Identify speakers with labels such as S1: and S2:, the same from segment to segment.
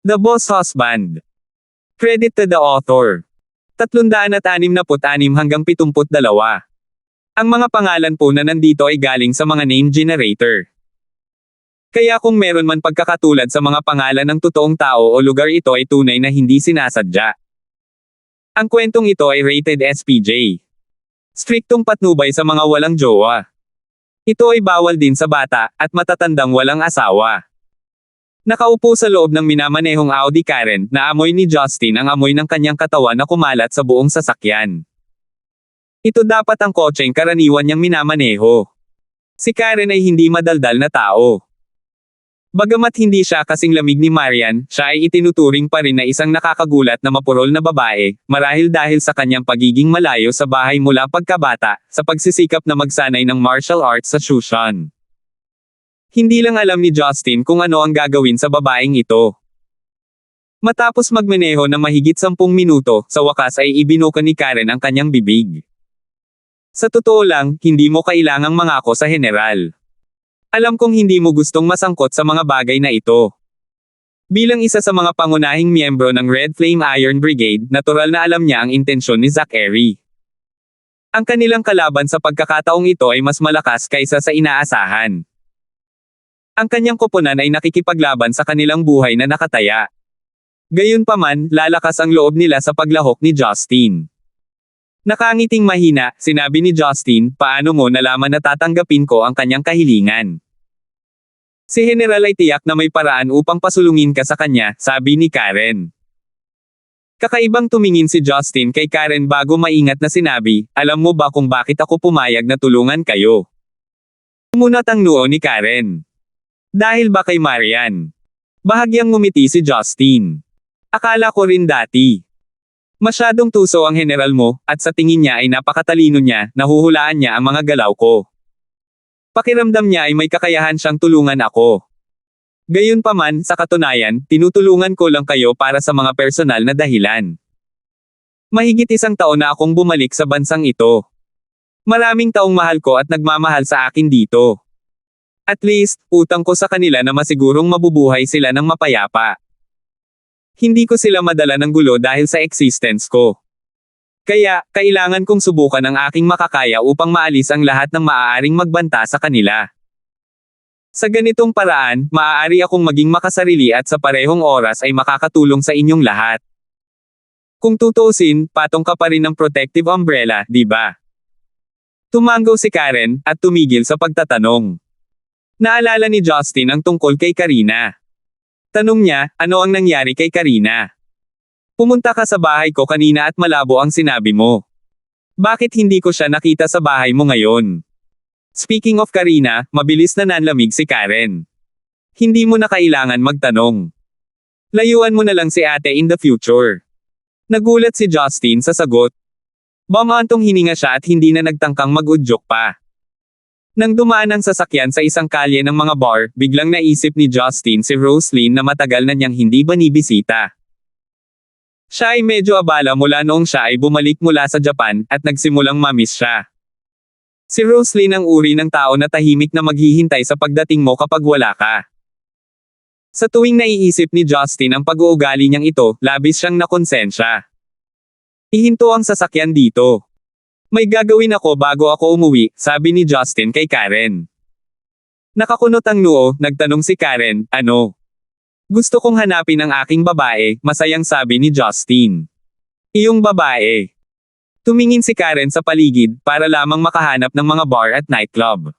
S1: The Boss Husband. Credit to the author. 366 hanggang 72. Ang mga pangalan po na nandito ay galing sa mga name generator. Kaya kung meron man pagkakatulad sa mga pangalan ng totoong tao o lugar, ito ay tunay na hindi sinasadya. Ang kwentong ito ay rated SPJ. Striktong patnubay sa mga walang jowa. Ito ay bawal din sa bata at matatandang walang asawa. Nakaupo sa loob ng minamanehong Audi Karen na amoy ni Justin ang amoy ng kanyang katawan na kumalat sa buong sasakyan. Ito dapat ang kotseng karaniwan niyang minamaneho. Si Karen ay hindi madaldal na tao. Bagamat hindi siya kasing lamig ni Marian, siya ay itinuturing pa rin na isang nakakagulat na mapurol na babae, marahil dahil sa kanyang pagiging malayo sa bahay mula pagkabata, sa pagsisikap na magsanay ng martial arts sa Shushan. Hindi lang alam ni Justin kung ano ang gagawin sa babaeng ito. Matapos magmaneho na mahigit 10 minuto, sa wakas ay ibinuka ni Karen ang kanyang bibig. Sa totoo lang, hindi mo kailangang mangako sa general. Alam kong hindi mo gustong masangkot sa mga bagay na ito. Bilang isa sa mga pangunahing miyembro ng Red Flame Iron Brigade, natural na alam niya ang intensyon ni Zachary. Ang kanilang kalaban sa pagkakataong ito ay mas malakas kaysa sa inaasahan. Ang kanyang koponan ay nakikipaglaban sa kanilang buhay na nakataya. Gayunpaman, lalakas ang loob nila sa paglahok ni Justin. Nakangiting mahina, sinabi ni Justin, paano mo nalaman na tatanggapin ko ang kanyang kahilingan? Si General ay tiyak na may paraan upang pasulungin ka sa kanya, sabi ni Karen. Kakaibang tumingin si Justin kay Karen bago maingat na sinabi, alam mo ba kung bakit ako pumayag na tulungan kayo? Umunat ang noo ni Karen. Dahil ba kay Marian? Bahagyang ngumiti si Justin. Akala ko rin dati. Masyadong tuso ang general mo, at sa tingin niya ay napakatalino niya, nahuhulaan niya ang mga galaw ko. Pakiramdam niya ay may kakayahan siyang tulungan ako. Gayunpaman, sa katunayan, tinutulungan ko lang kayo para sa mga personal na dahilan. Mahigit 1 taon na akong bumalik sa bansang ito. Maraming taong mahal ko at nagmamahal sa akin dito. At least, utang ko sa kanila na masigurong mabubuhay sila ng mapayapa. Hindi ko sila madala ng gulo dahil sa existence ko. Kaya, kailangan kong subukan ang aking makakaya upang maalis ang lahat ng maaaring magbanta sa kanila. Sa ganitong paraan, maaari akong maging makasarili at sa parehong oras ay makakatulong sa inyong lahat. Kung tutuusin, patong ka pa rin ng protective umbrella, di ba? Tumanggaw si Karen, at tumigil sa pagtatanong. Naalala ni Justin ang tungkol kay Karina. Tanong niya, ano ang nangyari kay Karina? Pumunta ka sa bahay ko kanina at malabo ang sinabi mo. Bakit hindi ko siya nakita sa bahay mo ngayon? Speaking of Karina, mabilis na nanlamig si Karen. Hindi mo na kailangan magtanong. Layuan mo na lang si ate in the future. Nagulat si Justin sa sagot. Bamantong hininga siya at hindi na nagtangkang mag-udyok pa. Nang dumaan ang sasakyan sa isang kalye ng mga bar, biglang naisip ni Justin si Roslyn na matagal na niyang hindi binibisita. Siya ay medyo abala mula noong siya ay bumalik mula sa Japan, at nagsimulang mamiss siya. Si Roslyn ang uri ng tao na tahimik na maghihintay sa pagdating mo kapag wala ka. Sa tuwing naiisip ni Justin ang pag-uugali niyang ito, labis siyang nakonsensya. Ihinto ang sasakyan dito. May gagawin ako bago ako umuwi, sabi ni Justin kay Karen. Nakakunot ang noo, nagtanong si Karen, ano? Gusto kong hanapin ang aking babae, masayang sabi ni Justin. Iyong babae. Tumingin si Karen sa paligid, para lamang makahanap ng mga bar at nightclub.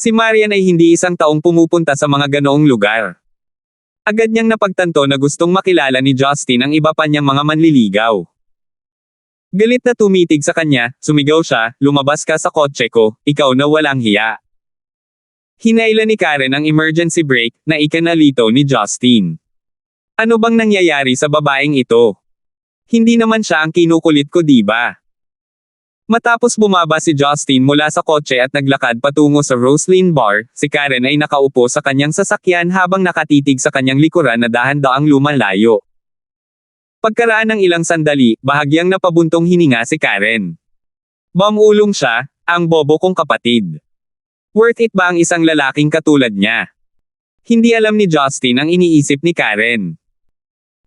S1: Si Marian ay hindi 1 taong pumupunta sa mga ganoong lugar. Agad niyang napagtanto na gustong makilala ni Justin ang iba pa niyang mga manliligaw. Galit na tumitig sa kanya, sumigaw siya, lumabas ka sa kotse ko, ikaw na walang hiya. Hinailan ni Karen ang emergency brake, na ikanalito ni Justin. Ano bang nangyayari sa babaeng ito? Hindi naman siya ang kinukulit ko, diba? Matapos bumaba si Justin mula sa kotse at naglakad patungo sa Roslyn Bar, si Karen ay nakaupo sa kanyang sasakyan habang nakatitig sa kanyang likuran na dahan-daang lumalayo. Pagkaraan ng ilang sandali, bahagyang napabuntong hininga si Karen. Bamulong siya, ang bobo kong kapatid. Worth it ba ang isang lalaking katulad niya? Hindi alam ni Justin ang iniisip ni Karen.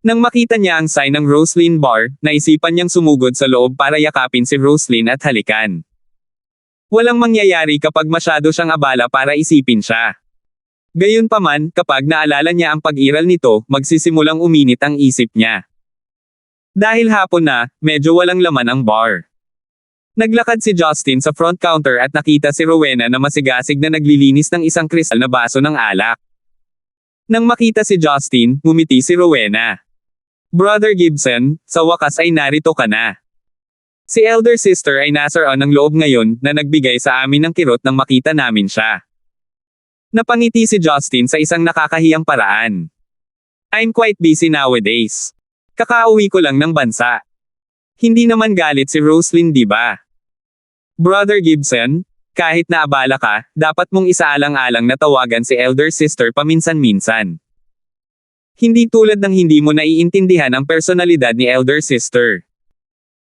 S1: Nang makita niya ang sign ng Roslyn Bar, naisipan niyang sumugod sa loob para yakapin si Roslyn at halikan. Walang mangyayari kapag masyado siyang abala para isipin siya. Gayunpaman, kapag naalala niya ang pag-iral nito, magsisimulang uminit ang isip niya. Dahil hapon na, medyo walang laman ang bar. Naglakad si Justin sa front counter at nakita si Rowena na masigasig na naglilinis ng isang kristal na baso ng alak. Nang makita si Justin, ngumiti si Rowena. Brother Gibson, sa wakas ay narito ka na. Si elder sister ay nasaroon ng loob ngayon na nagbigay sa amin ng kirot nang makita namin siya. Napangiti si Justin sa isang nakakahiyang paraan. I'm quite busy nowadays. Kakauwi ko lang ng bansa. Hindi naman galit si Roslyn, di ba? Brother Gibson, kahit na abala ka, dapat mong isaalang-alang na tawagan si elder sister paminsan-minsan. Hindi tulad ng hindi mo naiintindihan ang personalidad ni elder sister.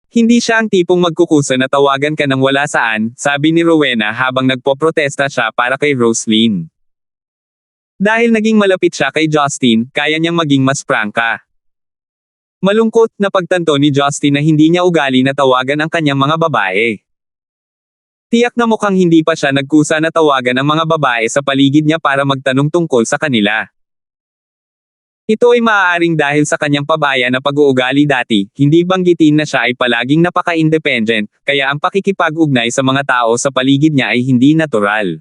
S1: Hindi siya ang tipong magkukusa na tawagan ka ng wala saan, sabi ni Rowena habang nagpoprotesta siya para kay Roslyn. Dahil naging malapit siya kay Justin, kaya niyang maging mas prangka. Malungkot na pagtanto ni Justin na hindi niya ugali na tawagan ang kanyang mga babae. Tiyak na mukhang hindi pa siya nagkusa na tawagan ang mga babae sa paligid niya para magtanong tungkol sa kanila. Ito ay maaaring dahil sa kanyang pabaya na pag-uugali dati, hindi banggitin na siya ay palaging napaka-independent, kaya ang pakikipag-ugnay sa mga tao sa paligid niya ay hindi natural.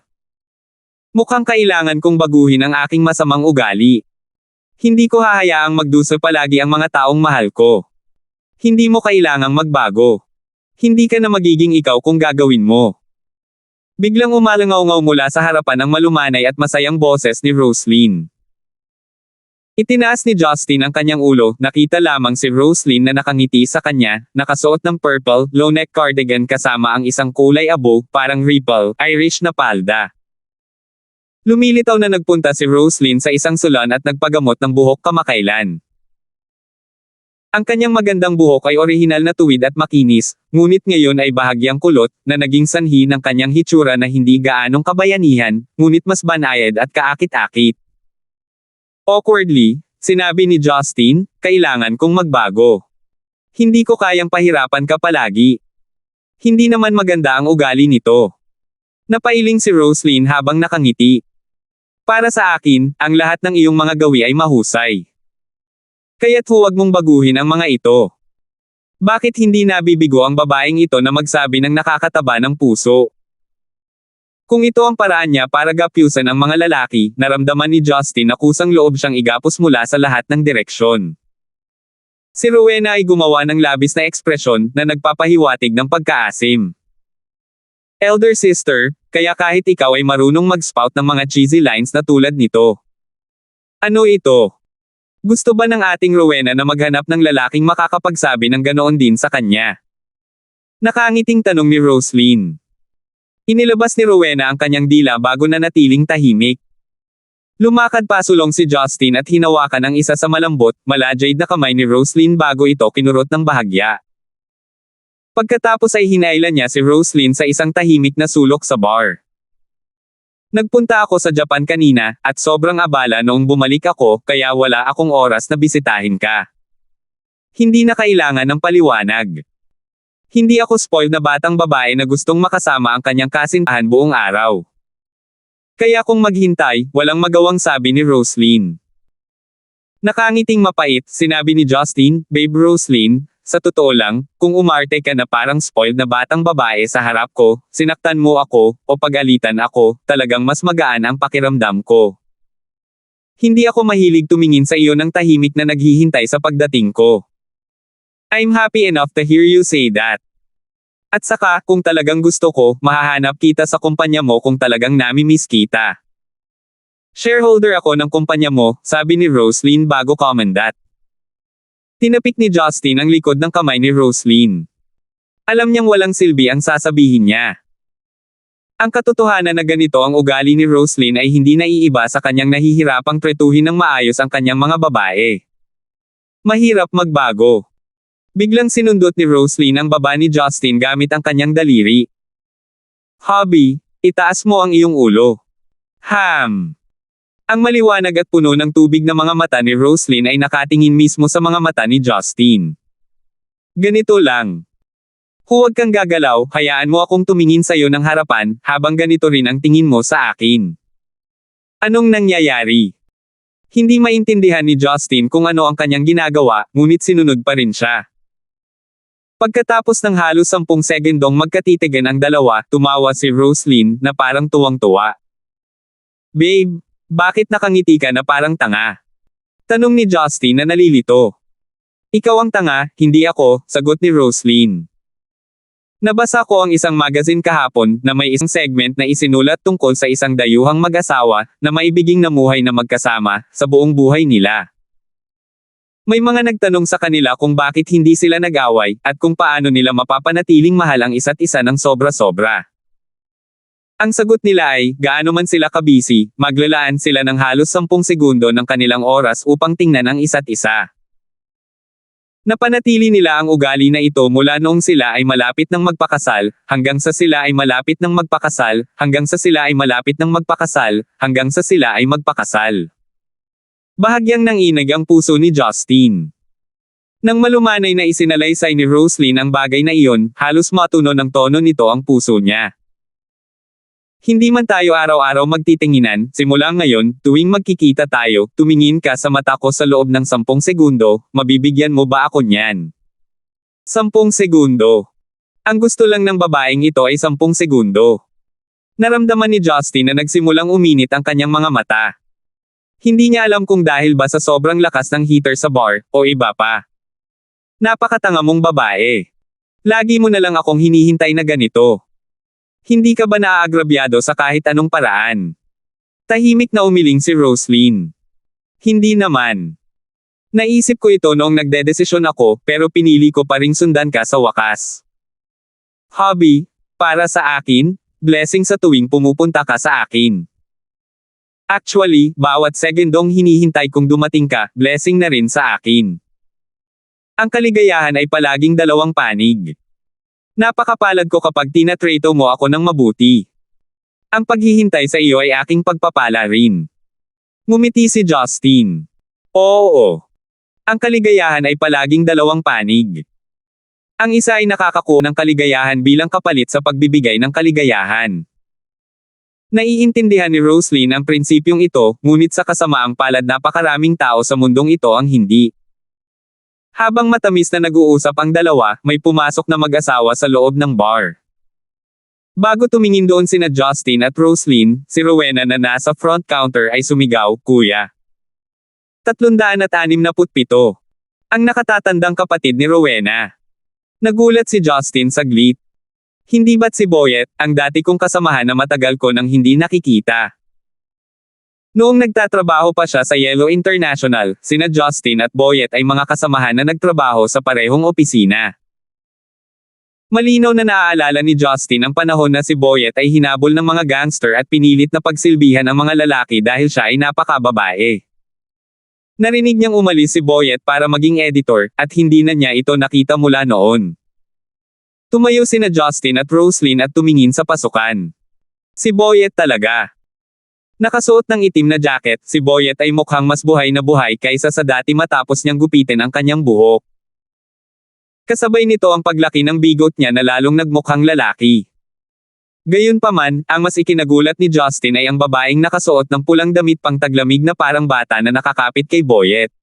S1: Mukhang kailangan kong baguhin ang aking masamang ugali. Hindi ko hahayaang magdusa palagi ang mga taong mahal ko. Hindi mo kailangang magbago. Hindi ka na magiging ikaw kung gagawin mo. Biglang umalangaw-ngaw mula sa harapan ang malumanay at masayang boses ni Roslyn. Itinaas ni Justin ang kanyang ulo, nakita lamang si Roslyn na nakangiti sa kanya, nakasuot ng purple, low-neck cardigan kasama ang isang kulay abo, parang ripple, Irish na palda. Lumilitaw na nagpunta si Roslyn sa isang salon at nagpagamot ng buhok kamakailan. Ang kanyang magandang buhok ay orihinal na tuwid at makinis, ngunit ngayon ay bahagyang kulot, na naging sanhi ng kanyang hitsura na hindi gaanong kabayanihan, ngunit mas banayad at kaakit-akit. Awkwardly, sinabi ni Justin, kailangan kong magbago. Hindi ko kayang pahirapan ka palagi. Hindi naman maganda ang ugali nito. Napailing si Roslyn habang nakangiti. Para sa akin, ang lahat ng iyong mga gawi ay mahusay. Kaya't huwag mong baguhin ang mga ito. Bakit hindi nabibigo ang babaeng ito na magsabi ng nakakataba ng puso? Kung ito ang paraan niya para gapyusan ang mga lalaki, naramdaman ni Justin na kusang loob siyang igapos mula sa lahat ng direksyon. Si Rowena ay gumawa ng labis na ekspresyon na nagpapahiwatig ng pagkaasim. Elder sister, kaya kahit ikaw ay marunong mag-spout ng mga cheesy lines na tulad nito. Ano ito? Gusto ba ng ating Rowena na maghanap ng lalaking makakapagsabi ng ganoon din sa kanya? Nakangiting tanong ni Roslyn. Inilabas ni Rowena ang kanyang dila bago na natiling tahimik. Lumakad pasulong si Justin at hinawakan ang isa sa malambot, mala-jade na kamay ni Roslyn bago ito kinurot ng bahagya. Pagkatapos ay hinailan niya si Roslyn sa isang tahimik na sulok sa bar. Nagpunta ako sa Japan kanina, at sobrang abala noong bumalik ako, kaya wala akong oras na bisitahin ka. Hindi na kailangan ng paliwanag. Hindi ako spoiled na batang babae na gustong makasama ang kanyang kasintahan buong araw. Kaya kung maghintay, walang magawang sabi ni Roslyn. Nakangiting mapait, sinabi ni Justin, Babe Roslyn, sa totoo lang, kung umarte ka na parang spoiled na batang babae sa harap ko, sinaktan mo ako, o pagalitan ako, talagang mas magaan ang pakiramdam ko. Hindi ako mahilig tumingin sa iyo ng tahimik na naghihintay sa pagdating ko. I'm happy enough to hear you say that. At saka, kung talagang gusto ko, mahahanap kita sa kumpanya mo kung talagang nami-miss kita. Shareholder ako ng kumpanya mo, sabi ni Roslyn bago comment. Tinapik ni Justin ang likod ng kamay ni Roslyn. Alam niyang walang silbi ang sasabihin niya. Ang katotohanan na ganito ang ugali ni Roslyn ay hindi naiiba sa kanyang nahihirapang tretuhin ng maayos ang kanyang mga babae. Mahirap magbago. Biglang sinundot ni Roslyn ang baba ni Justin gamit ang kanyang daliri. Hobby, itaas mo ang iyong ulo. Ham. Ang maliwanag at puno ng tubig na mga mata ni Roslyn ay nakatingin mismo sa mga mata ni Justin. Ganito lang. Huwag kang gagalaw, hayaan mo akong tumingin sa'yo ng harapan, habang ganito rin ang tingin mo sa akin. Anong nangyayari? Hindi maintindihan ni Justin kung ano ang kanyang ginagawa, ngunit sinunod pa rin siya. Pagkatapos ng halos 10 segundong magkatitigan ang dalawa, tumawa si Roslyn, na parang tuwang-tuwa. Babe, bakit nakangiti ka na parang tanga? Tanong ni Justin na nalilito. Ikaw ang tanga, hindi ako, sagot ni Roslyn. Nabasa ko ang isang magazine kahapon, na may isang segment na isinulat tungkol sa isang dayuhang mag-asawa, na maibiging namuhay na magkasama, sa buong buhay nila. May mga nagtanong sa kanila kung bakit hindi sila nag-away, at kung paano nila mapapanatiling mahal ang isa't isa ng sobra-sobra. Ang sagot nila ay, gaano man sila kabisi, maglalaan sila ng halos 10 segundo ng kanilang oras upang tingnan ang isa't isa. Napanatili nila ang ugali na ito mula noong sila ay malapit ng magpakasal, hanggang sa sila ay malapit ng magpakasal, hanggang sa sila ay malapit ng magpakasal, hanggang sa sila ay magpakasal. Bahagyang nanginig ang puso ni Justin. Nang malumanay na isinalaysay ni Roslyn ang bagay na iyon, halos matuno ng tono nito ang puso niya. Hindi man tayo araw-araw magtitinginan, simula ngayon, tuwing magkikita tayo, tumingin ka sa mata ko sa loob ng 10 segundo, mabibigyan mo ba ako niyan? 10 segundo. Ang gusto lang ng babaeng ito ay 10 segundo. Naramdaman ni Justin na nagsimulang uminit ang kanyang mga mata. Hindi niya alam kung dahil ba sa sobrang lakas ng heater sa bar, o iba pa. Napakatanga mong babae. Lagi mo na lang akong hinihintay na ganito. Hindi ka ba naaagrabyado sa kahit anong paraan? Tahimik na umiling si Roslyn. Hindi naman. Naisip ko ito noong nagdedesisyon ako, pero pinili ko pa ring sundan ka sa wakas. Hobby, para sa akin, blessing sa tuwing pumupunta ka sa akin. Actually, bawat segundong hinihintay kong dumating ka, blessing na rin sa akin. Ang kaligayahan ay palaging dalawang panig. Napakapalad ko kapag tinatrato mo ako ng mabuti. Ang paghihintay sa iyo ay aking pagpapala rin. Ngumiti si Justin. Oo. Ang kaligayahan ay palaging dalawang panig. Ang isa ay nakakakuha ng kaligayahan bilang kapalit sa pagbibigay ng kaligayahan. Naiintindihan ni Roslyn ang prinsipyong ito, ngunit sa kasamaang palad napakaraming tao sa mundong ito ang hindi. Habang matamis na nag-uusap ang dalawa, may pumasok na mag-asawa sa loob ng bar. Bago tumingin doon sina Justin at Roslyn, si Rowena na nasa front counter ay sumigaw, "Kuya." 367. Ang nakatatandang kapatid ni Rowena. Nagulat si Justin saglit. Hindi ba't si Boyet, ang dati kong kasamahan na matagal ko nang hindi nakikita? Noong nagtatrabaho pa siya sa Yellow International, sina Justin at Boyet ay mga kasamahan na nagtrabaho sa parehong opisina. Malinaw na naaalala ni Justin ang panahon na si Boyet ay hinabol ng mga gangster at pinilit na pagsilbihan ang mga lalaki dahil siya ay napakababae. Narinig niyang umalis si Boyet para maging editor, at hindi na niya ito nakita mula noon. Tumayo sina Justin at Roslyn at tumingin sa pasukan. Si Boyet talaga. Nakasuot ng itim na jacket, si Boyet ay mukhang mas buhay na buhay kaysa sa dati matapos niyang gupitin ang kanyang buhok. Kasabay nito ang paglaki ng bigot niya na lalong nagmukhang lalaki. Gayunpaman, ang mas ikinagulat ni Justin ay ang babaeng nakasuot ng pulang damit pang taglamig na parang bata na nakakapit kay Boyet.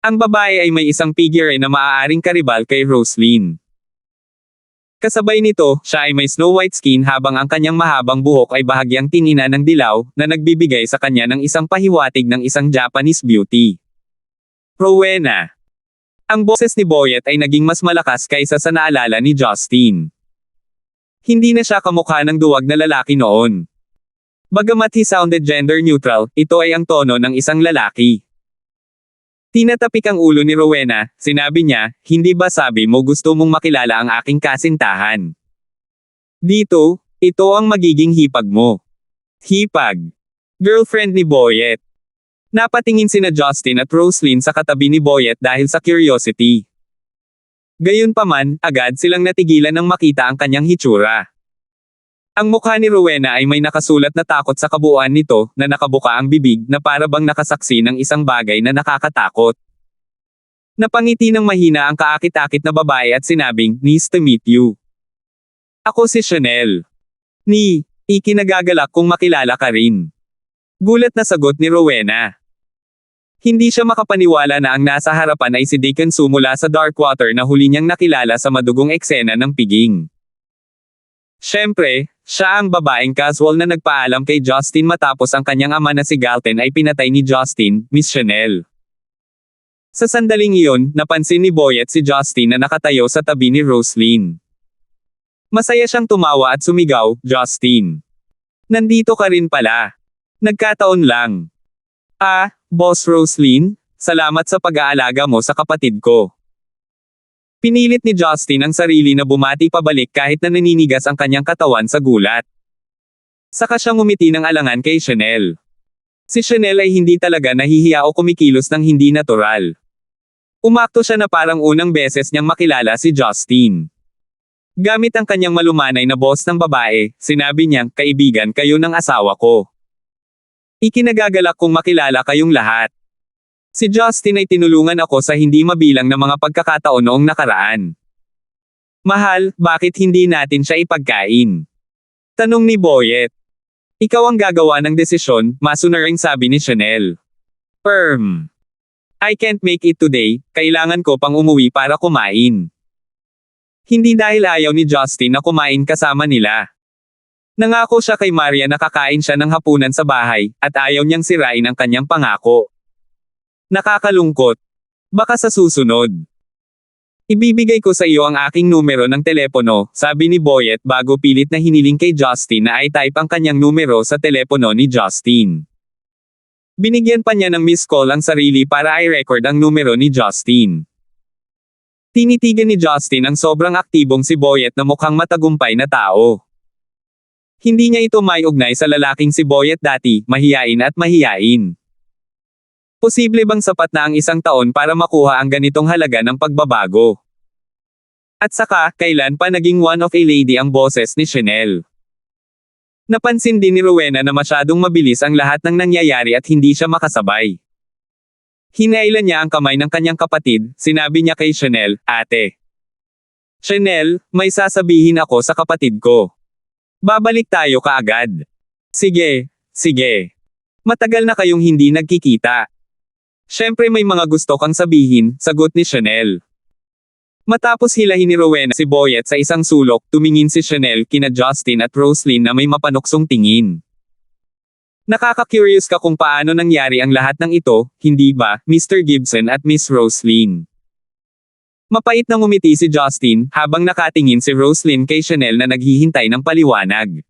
S1: Ang babae ay may isang figure na maaaring karibal kay Roslyn. Kasabay nito, siya ay may snow white skin habang ang kanyang mahabang buhok ay bahagyang tinina ng dilaw, na nagbibigay sa kanya ng isang pahiwatig ng isang Japanese beauty. Rowena. Ang boses ni Boyet ay naging mas malakas kaysa sa naalala ni Justin. Hindi na siya kamukha ng duwag na lalaki noon. Bagamat he sounded gender neutral, ito ay ang tono ng isang lalaki. Tinatapik ang ulo ni Rowena, sinabi niya, "Hindi ba sabi mo gusto mong makilala ang aking kasintahan? Dito, ito ang magiging hipag mo." Hipag. Girlfriend ni Boyet. Napatingin sina Justin at Roslyn sa katabi ni Boyet dahil sa curiosity. Gayunpaman, agad silang natigilan nang makita ang kanyang hitsura. Ang mukha ni Rowena ay may nakasulat na takot sa kabuuan nito, na nakabuka ang bibig na para bang nakasaksi ng isang bagay na nakakatakot. Napangiti ng mahina ang kaakit-akit na babae at sinabing, "Nice to meet you. Ako si Chanel." Ikinagagalak kung makilala ka rin." Gulat na sagot ni Rowena. Hindi siya makapaniwala na ang nasa harapan ay si Deacon Su mula sa Darkwater na huli niyang nakilala sa madugong eksena ng piging. Siyempre, siya ang babaeng casual na nagpaalam kay Justin matapos ang kanyang ama na si Galten ay pinatay ni Justin, Miss Chanel. Sa sandaling iyon, napansin ni Boyet si Justin na nakatayo sa tabi ni Roslyn. Masaya siyang tumawa at sumigaw, "Justin! Nandito ka rin pala. Nagkataon lang." Boss Roslyn, salamat sa pag-aalaga mo sa kapatid ko." Pinilit ni Justin ang sarili na bumati pabalik kahit na naninigas ang kanyang katawan sa gulat. Saka siyang ngumiti ng alangan kay Chanel. Si Chanel ay hindi talaga nahihiya o kumikilos ng hindi natural. Umakto siya na parang unang beses niyang makilala si Justin. Gamit ang kanyang malumanay na boss ng babae, sinabi niyang, "Kaibigan kayo ng asawa ko. Ikinagagalak kong makilala kayong lahat. Si Justin ay tinulungan ako sa hindi mabilang na mga pagkakataon noong nakaraan. Mahal, bakit hindi natin siya ipagkain?" Tanong ni Boyet. "Ikaw ang gagawa ng desisyon," masunuring sabi ni Chanel. "I can't make it today, kailangan ko pang umuwi para kumain." Hindi dahil ayaw ni Justin na kumain kasama nila. Nangako siya kay Maria na kakain siya ng hapunan sa bahay, at ayaw niyang sirain ang kanyang pangako. Nakakalungkot. Baka sa susunod. "Ibibigay ko sa iyo ang aking numero ng telepono," sabi ni Boyet bago pilit na hiniling kay Justin na i-type ang kanyang numero sa telepono ni Justin. Binigyan pa niya ng miss call ang sarili para i-record ang numero ni Justin. Tinitigan ni Justin ang sobrang aktibong si Boyet na mukhang matagumpay na tao. Hindi niya ito may ugnay sa lalaking si Boyet dati, mahiyain at mahiyain. Posible bang sapat na ang isang taon para makuha ang ganitong halaga ng pagbabago? At saka, kailan pa naging one of a lady ang boses ni Chanel? Napansin din ni Rowena na masyadong mabilis ang lahat ng nangyayari at hindi siya makasabay. Hinailan niya ang kamay ng kanyang kapatid, sinabi niya kay Chanel, "Ate. Chanel, may sasabihin ako sa kapatid ko. Babalik tayo kaagad." Sige. Matagal na kayong hindi nagkikita. Siyempre may mga gusto kang sabihin, sagot ni Chanel. Matapos hilahin ni Rowena si Boyet sa isang sulok, tumingin si Chanel kina Justin at Roslyn na may mapanuksong tingin. "Nakaka-curious ka kung paano nangyari ang lahat ng ito, hindi ba, Mr. Gibson at Miss Roslyn?" Mapait na ngumiti si Justin, habang nakatingin si Roslyn kay Chanel na naghihintay ng paliwanag.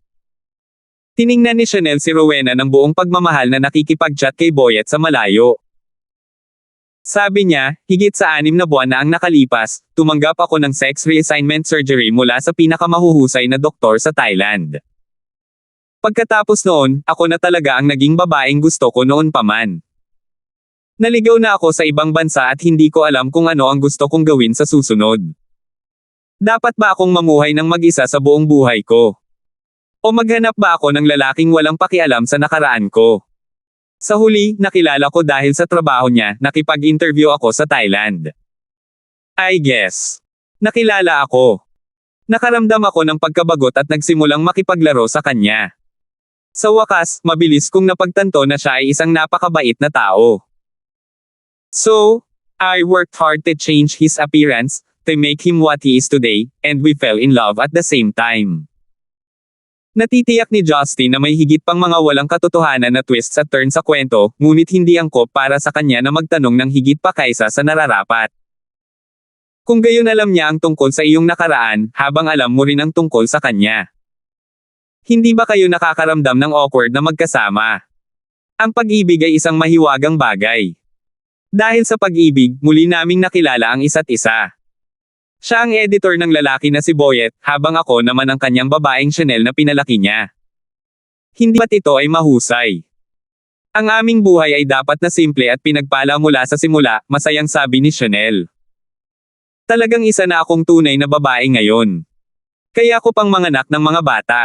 S1: Tiningnan ni Chanel si Rowena ng buong pagmamahal na nakikipag-chat kay Boyet sa malayo. Sabi niya, "Higit sa 6 na buwan na ang nakalipas, tumanggap ako ng sex reassignment surgery mula sa pinakamahuhusay na doktor sa Thailand. Pagkatapos noon, ako na talaga ang naging babaeng gusto ko noon pa man. Naligaw na ako sa ibang bansa at hindi ko alam kung ano ang gusto kong gawin sa susunod. Dapat ba akong mamuhay ng mag-isa sa buong buhay ko? O maghanap ba ako ng lalaking walang pakialam sa nakaraan ko?" Sa huli, nakilala ko dahil sa trabaho niya, nakipag-interview ako sa Thailand. I guess. Nakilala ako. Nakaramdam ako ng pagkabagot at nagsimulang makipaglaro sa kanya. Sa wakas, mabilis kong napagtanto na siya ay isang napakabait na tao. So, I worked hard to change his appearance, to make him what he is today, and we fell in love at the same time. Natitiyak ni Justin na may higit pang mga walang katotohanan na twists at turns sa kwento, ngunit hindi angkop para sa kanya na magtanong ng higit pa kaysa sa nararapat. Kung gayon alam niya ang tungkol sa iyong nakaraan, habang alam mo rin ang tungkol sa kanya. Hindi ba kayo nakakaramdam ng awkward na magkasama? Ang pag-ibig ay isang mahiwagang bagay. Dahil sa pag-ibig, muli naming nakilala ang isa't isa. Siya ang editor ng lalaki na si Boyet, habang ako naman ang kanyang babaeng Chanel na pinalaki niya. Hindi ba't ito ay mahusay? Ang aming buhay ay dapat na simple at pinagpala mula sa simula, masayang sabi ni Chanel. Talagang isa na akong tunay na babae ngayon. Kaya ko pang manganak ng mga bata.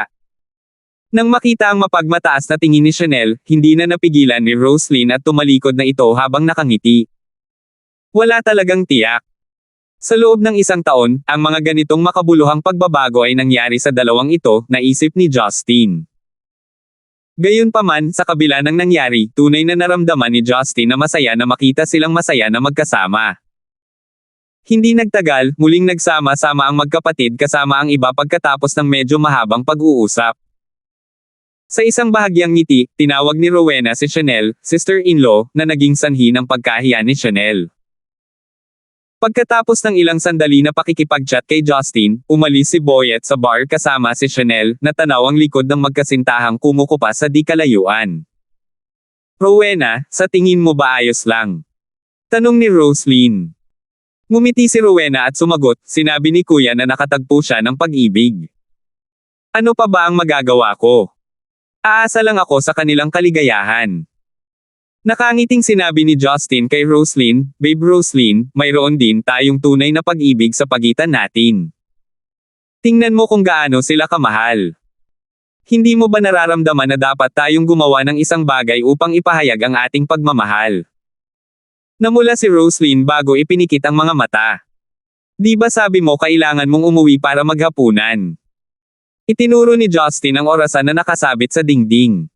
S1: Nang makita ang mapagmataas na tingin ni Chanel, hindi na napigilan ni Roslyn at tumalikod na ito habang nakangiti. Wala talagang tiyak. Sa loob ng isang taon, ang mga ganitong makabuluhang pagbabago ay nangyari sa dalawang ito, naisip ni Justin. Gayunpaman, sa kabila ng nangyari, tunay na naramdaman ni Justin na masaya na makita silang masaya na magkasama. Hindi nagtagal, muling nagsama-sama ang magkapatid kasama ang iba pagkatapos ng medyo mahabang pag-uusap. Sa isang bahagyang ngiti, tinawag ni Rowena si Chanel, sister-in-law, na naging sanhi ng pagkahiya ni Chanel. Pagkatapos ng ilang sandali na pakikipag-chat kay Justin, umalis si Boyet sa bar kasama si Chanel, na tanaw ang likod ng magkasintahang kumukupa sa di kalayuan. Rowena, sa tingin mo ba ayos lang? Tanong ni Roslyn. Ngumiti si Rowena at sumagot, sinabi ni Kuya na nakatagpo siya ng pag-ibig. Ano pa ba ang magagawa ko? Aasa lang ako sa kanilang kaligayahan. Nakangiting sinabi ni Justin kay Roslyn, Babe Roslyn, mayroon din tayong tunay na pag-ibig sa pagitan natin. Tingnan mo kung gaano sila kamahal. Hindi mo ba nararamdaman na dapat tayong gumawa ng isang bagay upang ipahayag ang ating pagmamahal? Namula si Roslyn bago ipinikit ang mga mata. Di ba sabi mo kailangan mong umuwi para maghapunan? Itinuro ni Justin ang orasan na nakasabit sa dingding.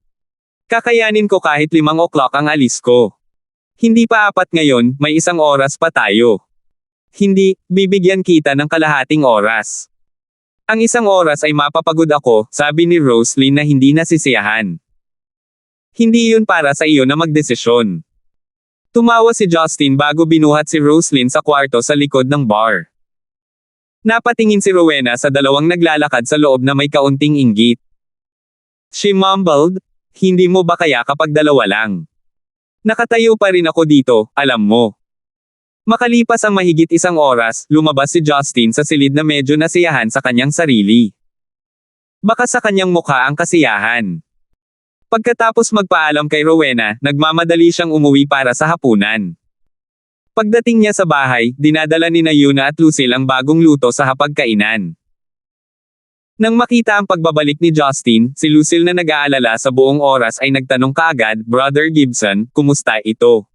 S1: Kakayanin ko kahit 5 o'clock ang alis ko. Hindi pa 4 ngayon, may 1 oras pa tayo. Hindi, bibigyan kita ng kalahating oras. Ang 1 oras ay mapapagod ako, sabi ni Roslyn na hindi nasisiyahan. Hindi yun para sa iyo na magdesisyon. Tumawa si Justin bago binuhat si Roslyn sa kwarto sa likod ng bar. Napatingin si Rowena sa dalawang naglalakad sa loob na may kaunting inggit. She mumbled, hindi mo ba kaya kapag dalawa lang? Nakatayo pa rin ako dito, alam mo. Makalipas ang mahigit 1 oras, lumabas si Justin sa silid na medyo nasiyahan sa kanyang sarili. Baka sa kanyang mukha ang kasiyahan. Pagkatapos magpaalam kay Rowena, nagmamadali siyang umuwi para sa hapunan. Pagdating niya sa bahay, dinadala ni Yuna at Lucille ang bagong luto sa hapagkainan. Nang makita ang pagbabalik ni Justin, si Lucille na nag-aalala sa buong oras ay nagtanong kaagad, Brother Gibson, kumusta ito?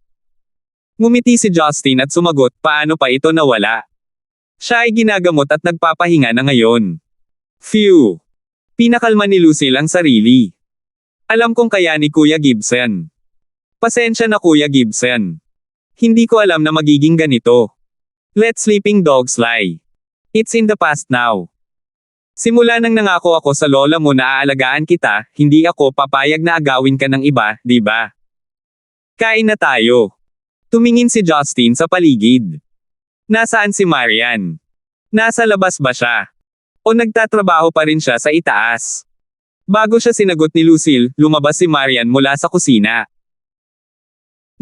S1: Ngumiti si Justin at sumagot, paano pa ito nawala? Siya ay ginagamot at nagpapahinga na ngayon. Phew! Pinakalma ni Lucille ang sarili. Alam kong kaya ni Kuya Gibson. Pasensya na Kuya Gibson. Hindi ko alam na magiging ganito. Let sleeping dogs lie. It's in the past now. Simula nang nangako ako sa lola mo na aalagaan kita, hindi ako papayag na agawin ka ng iba, di ba? Kain na tayo. Tumingin si Justin sa paligid. Nasaan si Marian? Nasa labas ba siya? O nagtatrabaho pa rin siya sa itaas? Bago siya sinagot ni Lucille, lumabas si Marian mula sa kusina.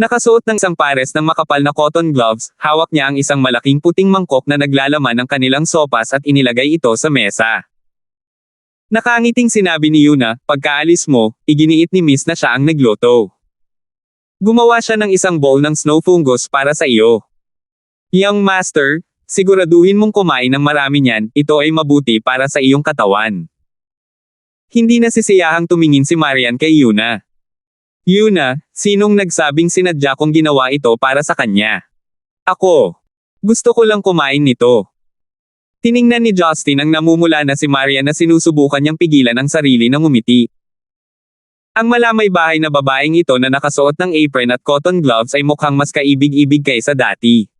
S1: Nakasuot ng isang pares ng makapal na cotton gloves, hawak niya ang isang malaking puting mangkok na naglalaman ng kanilang sopas at inilagay ito sa mesa. Nakangiting sinabi ni Yuna, pagkaalis mo, iginiit ni Miss na siya ang nagluto. Gumawa siya ng isang bowl ng snow fungus para sa iyo. Young master, siguraduhin mong kumain ng marami niyan, ito ay mabuti para sa iyong katawan. Hindi nasisiyahang tumingin si Marian kay Yuna. Yuna, sinong nagsabing sinadya kong ginawa ito para sa kanya? Ako. Gusto ko lang kumain nito. Tiningnan ni Justin ang namumula na si Marian na sinusubukan niyang pigilan ang sarili na ngumiti. Ang malamay bahay na babaeng ito na nakasuot ng apron at cotton gloves ay mukhang mas kaibig-ibig kaysa dati.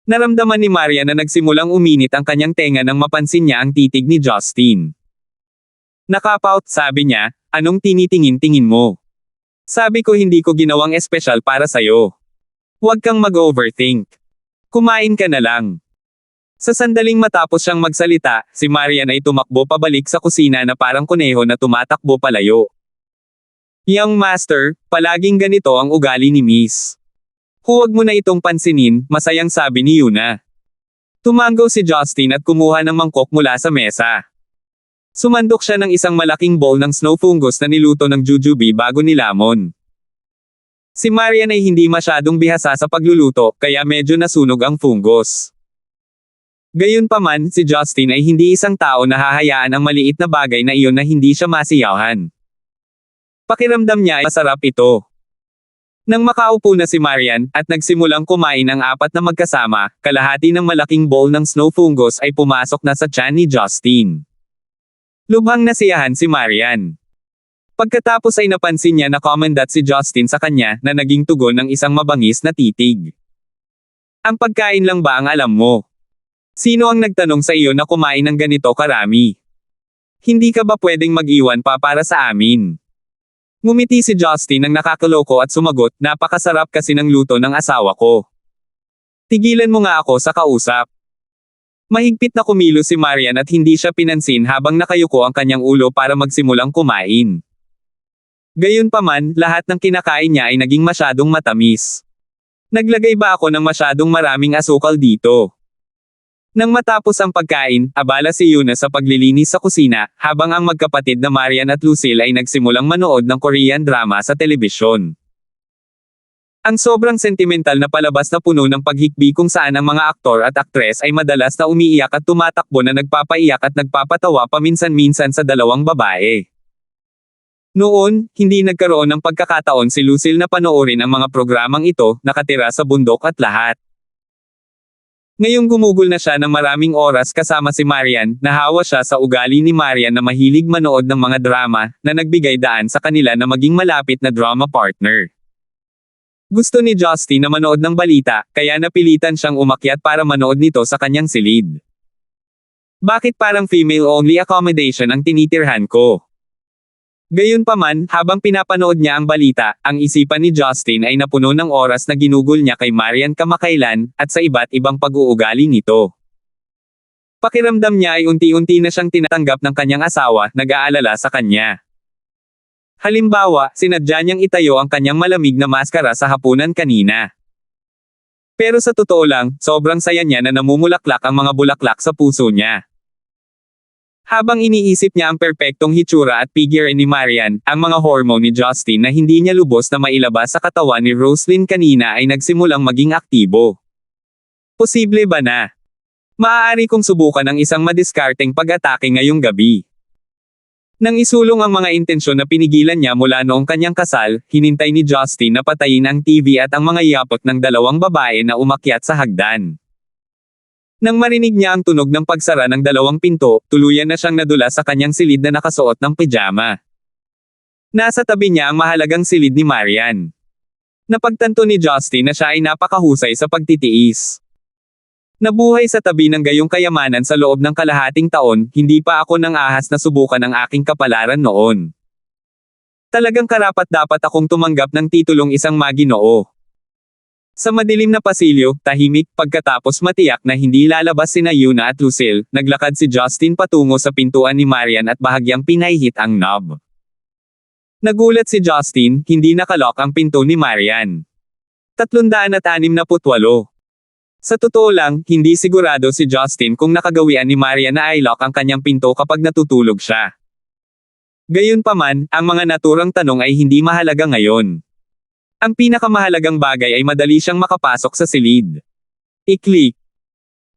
S1: Naramdaman ni Marian na nagsimulang uminit ang kanyang tenga nang mapansin niya ang titig ni Justin. Nakapout, sabi niya, anong tinitingin-tingin mo? Sabi ko hindi ko ginawang espesyal para sa'yo. Huwag kang mag-overthink. Kumain ka na lang. Sa sandaling matapos siyang magsalita, si Marian ay tumakbo pabalik sa kusina na parang kuneho na tumatakbo palayo. Young master, palaging ganito ang ugali ni Miss. Huwag mo na itong pansinin, masayang sabi ni Yuna. Tumanggaw si Justin at kumuha ng mangkok mula sa mesa. Sumandok siya ng isang malaking bowl ng snow fungus na niluto ng jujube bago nilamon. Si Marian ay hindi masyadong bihasa sa pagluluto, kaya medyo nasunog ang fungus. Gayunpaman, si Justin ay hindi isang tao na hahayaan ang maliit na bagay na iyon na hindi siya masiyahan. Pakiramdam niya ay masarap ito. Nang makaupo na si Marian, at nagsimulang kumain ang apat na magkasama, kalahati ng malaking bowl ng snow fungus ay pumasok na sa tiyan ni Justin. Lubhang nasiyahan si Marian. Pagkatapos ay napansin niya na commendat si Justin sa kanya na naging tugon ng isang mabangis na titig. Ang pagkain lang ba ang alam mo? Sino ang nagtanong sa iyo na kumain ng ganito karami? Hindi ka ba pwedeng mag-iwan pa para sa amin? Ngumiti si Justin ng nakakaloko at sumagot, napakasarap kasi ng luto ng asawa ko. Tigilan mo nga ako sa kausap. Mahigpit na kumilos si Marian at hindi siya pinansin habang nakayuko ang kanyang ulo para magsimulang kumain. Gayunpaman, lahat ng kinakain niya ay naging masyadong matamis. Naglagay ba ako ng masyadong maraming asukal dito? Nang matapos ang pagkain, abala si Yuna sa paglilinis sa kusina, habang ang magkapatid na Marian at Lucille ay nagsimulang manood ng Korean drama sa telebisyon. Ang sobrang sentimental na palabas na puno ng paghikbi kung saan ang mga aktor at aktres ay madalas na umiiyak at tumatakbo na nagpapaiyak at nagpapatawa paminsan-minsan sa dalawang babae. Noon, hindi nagkaroon ng pagkakataon si Lucille na panoorin ang mga programang ito, nakatira sa bundok at lahat. Ngayong gumugol na siya ng maraming oras kasama si Marian, nahawa siya sa ugali ni Marian na mahilig manood ng mga drama, na nagbigay daan sa kanila na maging malapit na drama partner. Gusto ni Justin na manood ng balita, kaya napilitan siyang umakyat para manood nito sa kanyang silid. Bakit parang female-only accommodation ang tinitirhan ko? Gayunpaman, habang pinapanood niya ang balita, ang isipan ni Justin ay napuno ng oras na ginugol niya kay Marian kamakailan, at sa iba't ibang pag-uugali nito. Pakiramdam niya ay unti-unti na siyang tinatanggap ng kanyang asawa, nag-aalala sa kanya. Halimbawa, sinadya niyang itayo ang kanyang malamig na maskara sa hapunan kanina. Pero sa totoo lang, sobrang saya niya na namumulaklak ang mga bulaklak sa puso niya. Habang iniisip niya ang perpektong hitsura at figure ni Marian, ang mga hormone ni Justin na hindi niya lubos na mailabas sa katawan ni Roslyn kanina ay nagsimulang maging aktibo. Posible ba na? Maaari kong subukan ang isang madiskarteng pag-atake ngayong gabi. Nang isulong ang mga intensyon na pinigilan niya mula noong kanyang kasal, hinintay ni Justin na patayin ang TV at ang mga yapot ng dalawang babae na umakyat sa hagdan. Nang marinig niya ang tunog ng pagsara ng dalawang pinto, tuluyan na siyang nadula sa kanyang silid na nakasuot ng pijama. Nasa tabi niya ang mahalagang silid ni Marian. Napagtanto ni Justin na siya ay napakahusay sa pagtitiis. Nabuhay sa tabi ng gayong kayamanan sa loob ng kalahating taon, hindi pa ako nang ahas na subukan ang aking kapalaran noon. Talagang karapat-dapat akong tumanggap ng titulong isang maginoo. Sa madilim na pasilyo, tahimik, pagkatapos matiyak na hindi lalabas sina Yuna at Lucille, naglakad si Justin patungo sa pintuan ni Marian at bahagyang pinahihit ang knob. Nagulat si Justin, hindi nakalock ang pinto ni Marian. 368. Sa totoo lang, hindi sigurado si Justin kung nakagawian ni Marian na i-lock ang kanyang pinto kapag natutulog siya. Gayunpaman, ang mga naturang tanong ay hindi mahalaga ngayon. Ang pinakamahalagang bagay ay madali siyang makapasok sa silid. I-click.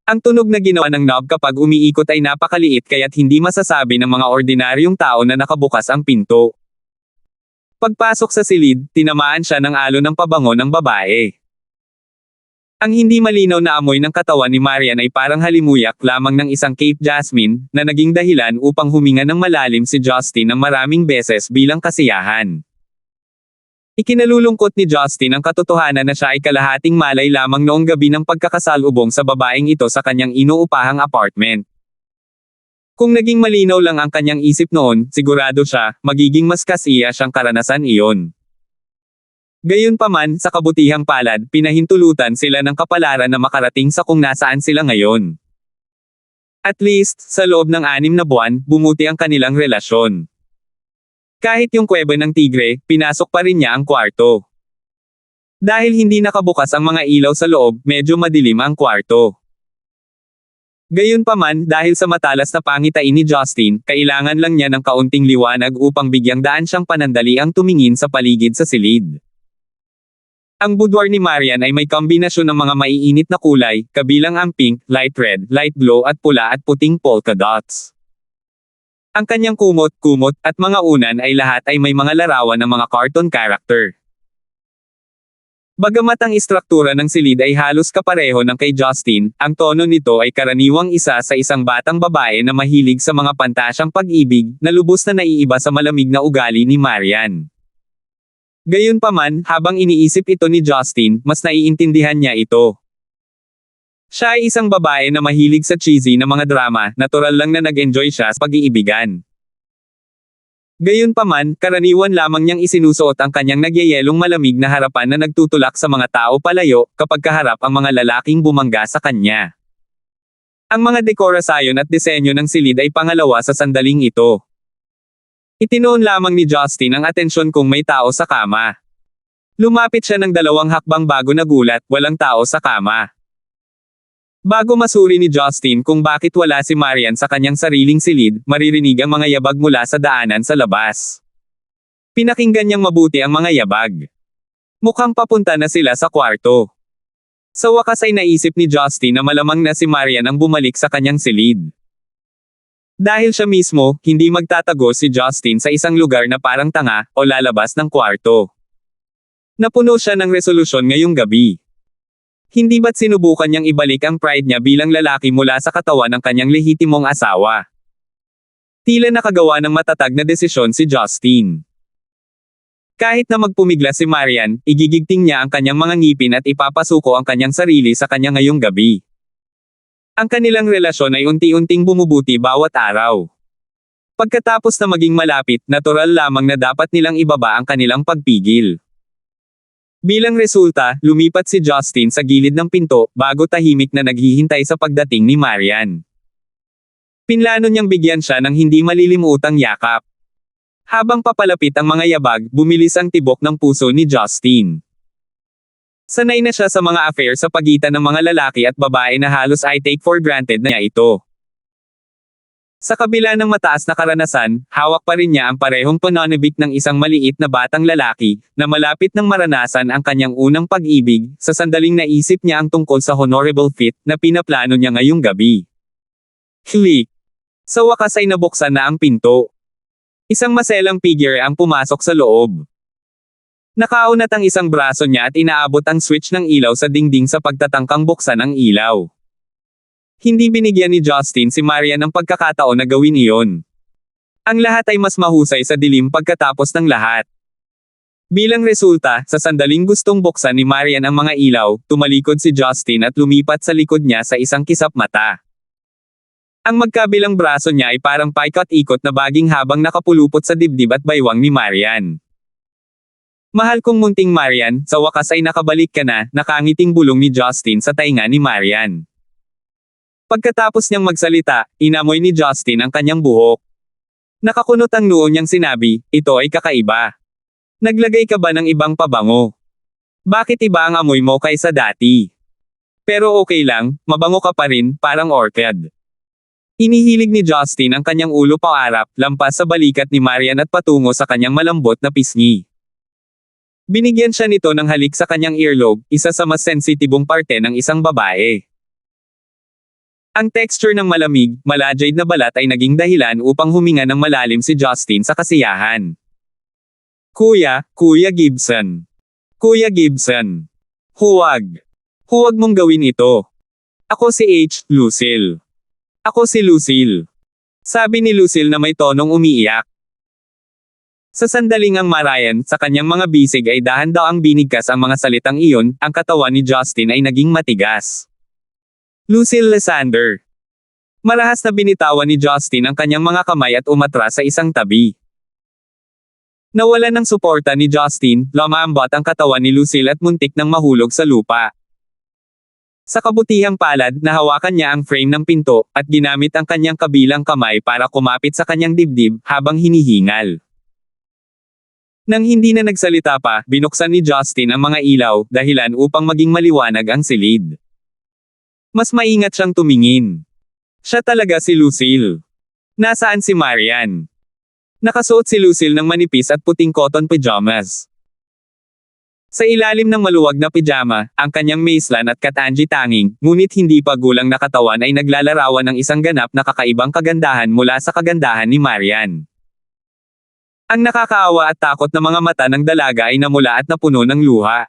S1: Ang tunog na ginawa ng knob kapag umiikot ay napakaliit kaya't hindi masasabi ng mga ordinaryong tao na nakabukas ang pinto. Pagpasok sa silid, tinamaan siya ng alon ng pabango ng babae. Ang hindi malinaw na amoy ng katawan ni Marian ay parang halimuyak lamang ng isang Cape Jasmine, na naging dahilan upang huminga ng malalim si Justin ng maraming beses bilang kasiyahan. Ikinalulungkot ni Justin ang katotohanan na siya ay kalahating malay lamang noong gabi ng pagkakasalubong sa babaeng ito sa kanyang inuupahang apartment. Kung naging malinaw lang ang kanyang isip noon, sigurado siya, magiging mas kasiya siyang karanasan iyon. Gayunpaman, sa kabutihang palad, pinahintulutan sila ng kapalaran na makarating sa kung nasaan sila ngayon. At least, sa loob ng 6 na buwan, bumuti ang kanilang relasyon. Kahit yung kuweba ng tigre, pinasok pa rin niya ang kwarto. Dahil hindi nakabukas ang mga ilaw sa loob, medyo madilim ang kwarto. Gayunpaman, dahil sa matalas na pangitain ni Justin, kailangan lang niya ng kaunting liwanag upang bigyang daan siyang panandaliang tumingin sa paligid sa silid. Ang boudoir ni Marian ay may kombinasyon ng mga maiinit na kulay, kabilang ang pink, light red, light blue at pula at puting polka dots. Ang kanyang kumot, at mga unan ay lahat ay may mga larawan ng mga cartoon character. Bagamat ang istruktura ng silid ay halos kapareho ng kay Justin, ang tono nito ay karaniwang isa sa isang batang babae na mahilig sa mga pantasyang pag-ibig, na lubos na naiiba sa malamig na ugali ni Marian. Gayunpaman, habang iniisip ito ni Justin, mas naiintindihan niya ito. Siya ay isang babae na mahilig sa cheesy na mga drama, natural lang na nag-enjoy siya sa pag-iibigan. Gayunpaman, karaniwan lamang niyang isinusuot ang kanyang nagyayelong malamig na harapan na nagtutulak sa mga tao palayo, kapag kaharap ang mga lalaking bumangga sa kanya. Ang mga dekorasyon at disenyo ng silid ay pangalawa sa sandaling ito. Itinoon lamang ni Justin ang atensyon kung may tao sa kama. Lumapit siya ng 2 hakbang bago nagulat, walang tao sa kama. Bago masuri ni Justin kung bakit wala si Marian sa kanyang sariling silid, maririnig ang mga yabag mula sa daanan sa labas. Pinakinggan niyang mabuti ang mga yabag. Mukhang papunta na sila sa kwarto. Sa wakas ay naisip ni Justin na malamang na si Marian ang bumalik sa kanyang silid. Dahil siya mismo, hindi magtatago si Justin sa isang lugar na parang tanga, o lalabas ng kwarto. Napuno siya ng resolusyon ngayong gabi. Hindi ba't sinubukan niyang ibalik ang pride niya bilang lalaki mula sa katawan ng kanyang lehitimong asawa? Tila nakagawa ng matatag na desisyon si Justin. Kahit na magpumigla si Marian, igigigting niya ang kanyang mga ngipin at ipapasuko ang kanyang sarili sa kanya ngayong gabi. Ang kanilang relasyon ay unti-unting bumubuti bawat araw. Pagkatapos na maging malapit, natural lamang na dapat nilang ibaba ang kanilang pagpigil. Bilang resulta, lumipat si Justin sa gilid ng pinto, bago tahimik na naghihintay sa pagdating ni Marian. Pinlano niyang bigyan siya ng hindi malilimutang yakap. Habang papalapit ang mga yabag, bumilis ang tibok ng puso ni Justin. Sanay na siya sa mga affair sa pagitan ng mga lalaki at babae na halos ay take for granted na niya ito. Sa kabila ng mataas na karanasan, hawak pa rin niya ang parehong pananabik ng isang maliit na batang lalaki, na malapit nang maranasan ang kanyang unang pag-ibig, sa sandaling naisip niya ang tungkol sa honorable fit, na pinaplano niya ngayong gabi. Click! Sa wakas ay nabuksan na ang pinto. Isang maselang figure ang pumasok sa loob. Nakaunat ang isang braso niya at inaabot ang switch ng ilaw sa dingding sa pagtatangkang buksan ang ilaw. Hindi binigyan ni Justin si Marian ng pagkakataon na gawin iyon. Ang lahat ay mas mahusay sa dilim pagkatapos ng lahat. Bilang resulta, sa sandaling gustong buksan ni Marian ang mga ilaw, tumalikod si Justin at lumipat sa likod niya sa isang kisap mata. Ang magkabilang braso niya ay parang paikot-ikot na baging habang nakapulupot sa dibdib at baywang ni Marian. Mahal kong munting Marian, sa wakas ay nakabalik ka na, nakangiting bulong ni Justin sa tainga ni Marian. Pagkatapos niyang magsalita, inamoy ni Justin ang kanyang buhok. Nakakunot ang noo niyang sinabi, ito ay kakaiba. Naglagay ka ba ng ibang pabango? Bakit iba ang amoy mo kaysa dati? Pero okay lang, mabango ka pa rin, parang orchid. Inihilig ni Justin ang kanyang ulo paarap, lampas sa balikat ni Marian at patungo sa kanyang malambot na pisngi. Binigyan siya nito ng halik sa kanyang earlobe, isa sa mas sensitibong parte ng isang babae. Ang texture ng malamig, malajade na balat ay naging dahilan upang huminga ng malalim si Justin sa kasiyahan. Kuya Gibson. Kuya Gibson. Huwag. Huwag mong gawin ito. Ako si Lucille. Ako si Lucille. Sabi ni Lucille na may tonong umiiyak. Sa sandaling ang Marian, sa kanyang mga bisig ay dahan-daang binigkas ang mga salitang iyon, ang katawan ni Justin ay naging matigas. Lucille Lysander. Marahas na binitawan ni Justin ang kanyang mga kamay at umatras sa isang tabi. Nawalan ng suporta ni Justin, lumambot ang katawan ni Lucille at muntik nang mahulog sa lupa. Sa kabutihang palad, nahawakan niya ang frame ng pinto, at ginamit ang kanyang kabilang kamay para kumapit sa kanyang dibdib, habang hinihingal. Nang hindi na nagsalita pa, binuksan ni Justin ang mga ilaw, dahilan upang maging maliwanag ang silid. Mas maingat siyang tumingin. Siya talaga si Lucille. Nasaan si Marian? Nakasuot si Lucille ng manipis at puting cotton pajamas. Sa ilalim ng maluwag na pijama, ang kanyang maislan at katanji tanging, ngunit hindi pa gulang na katawan ay naglalarawan ng isang ganap na kakaibang kagandahan mula sa kagandahan ni Marian. Ang nakakaawa at takot na mga mata ng dalaga ay namula at napuno ng luha.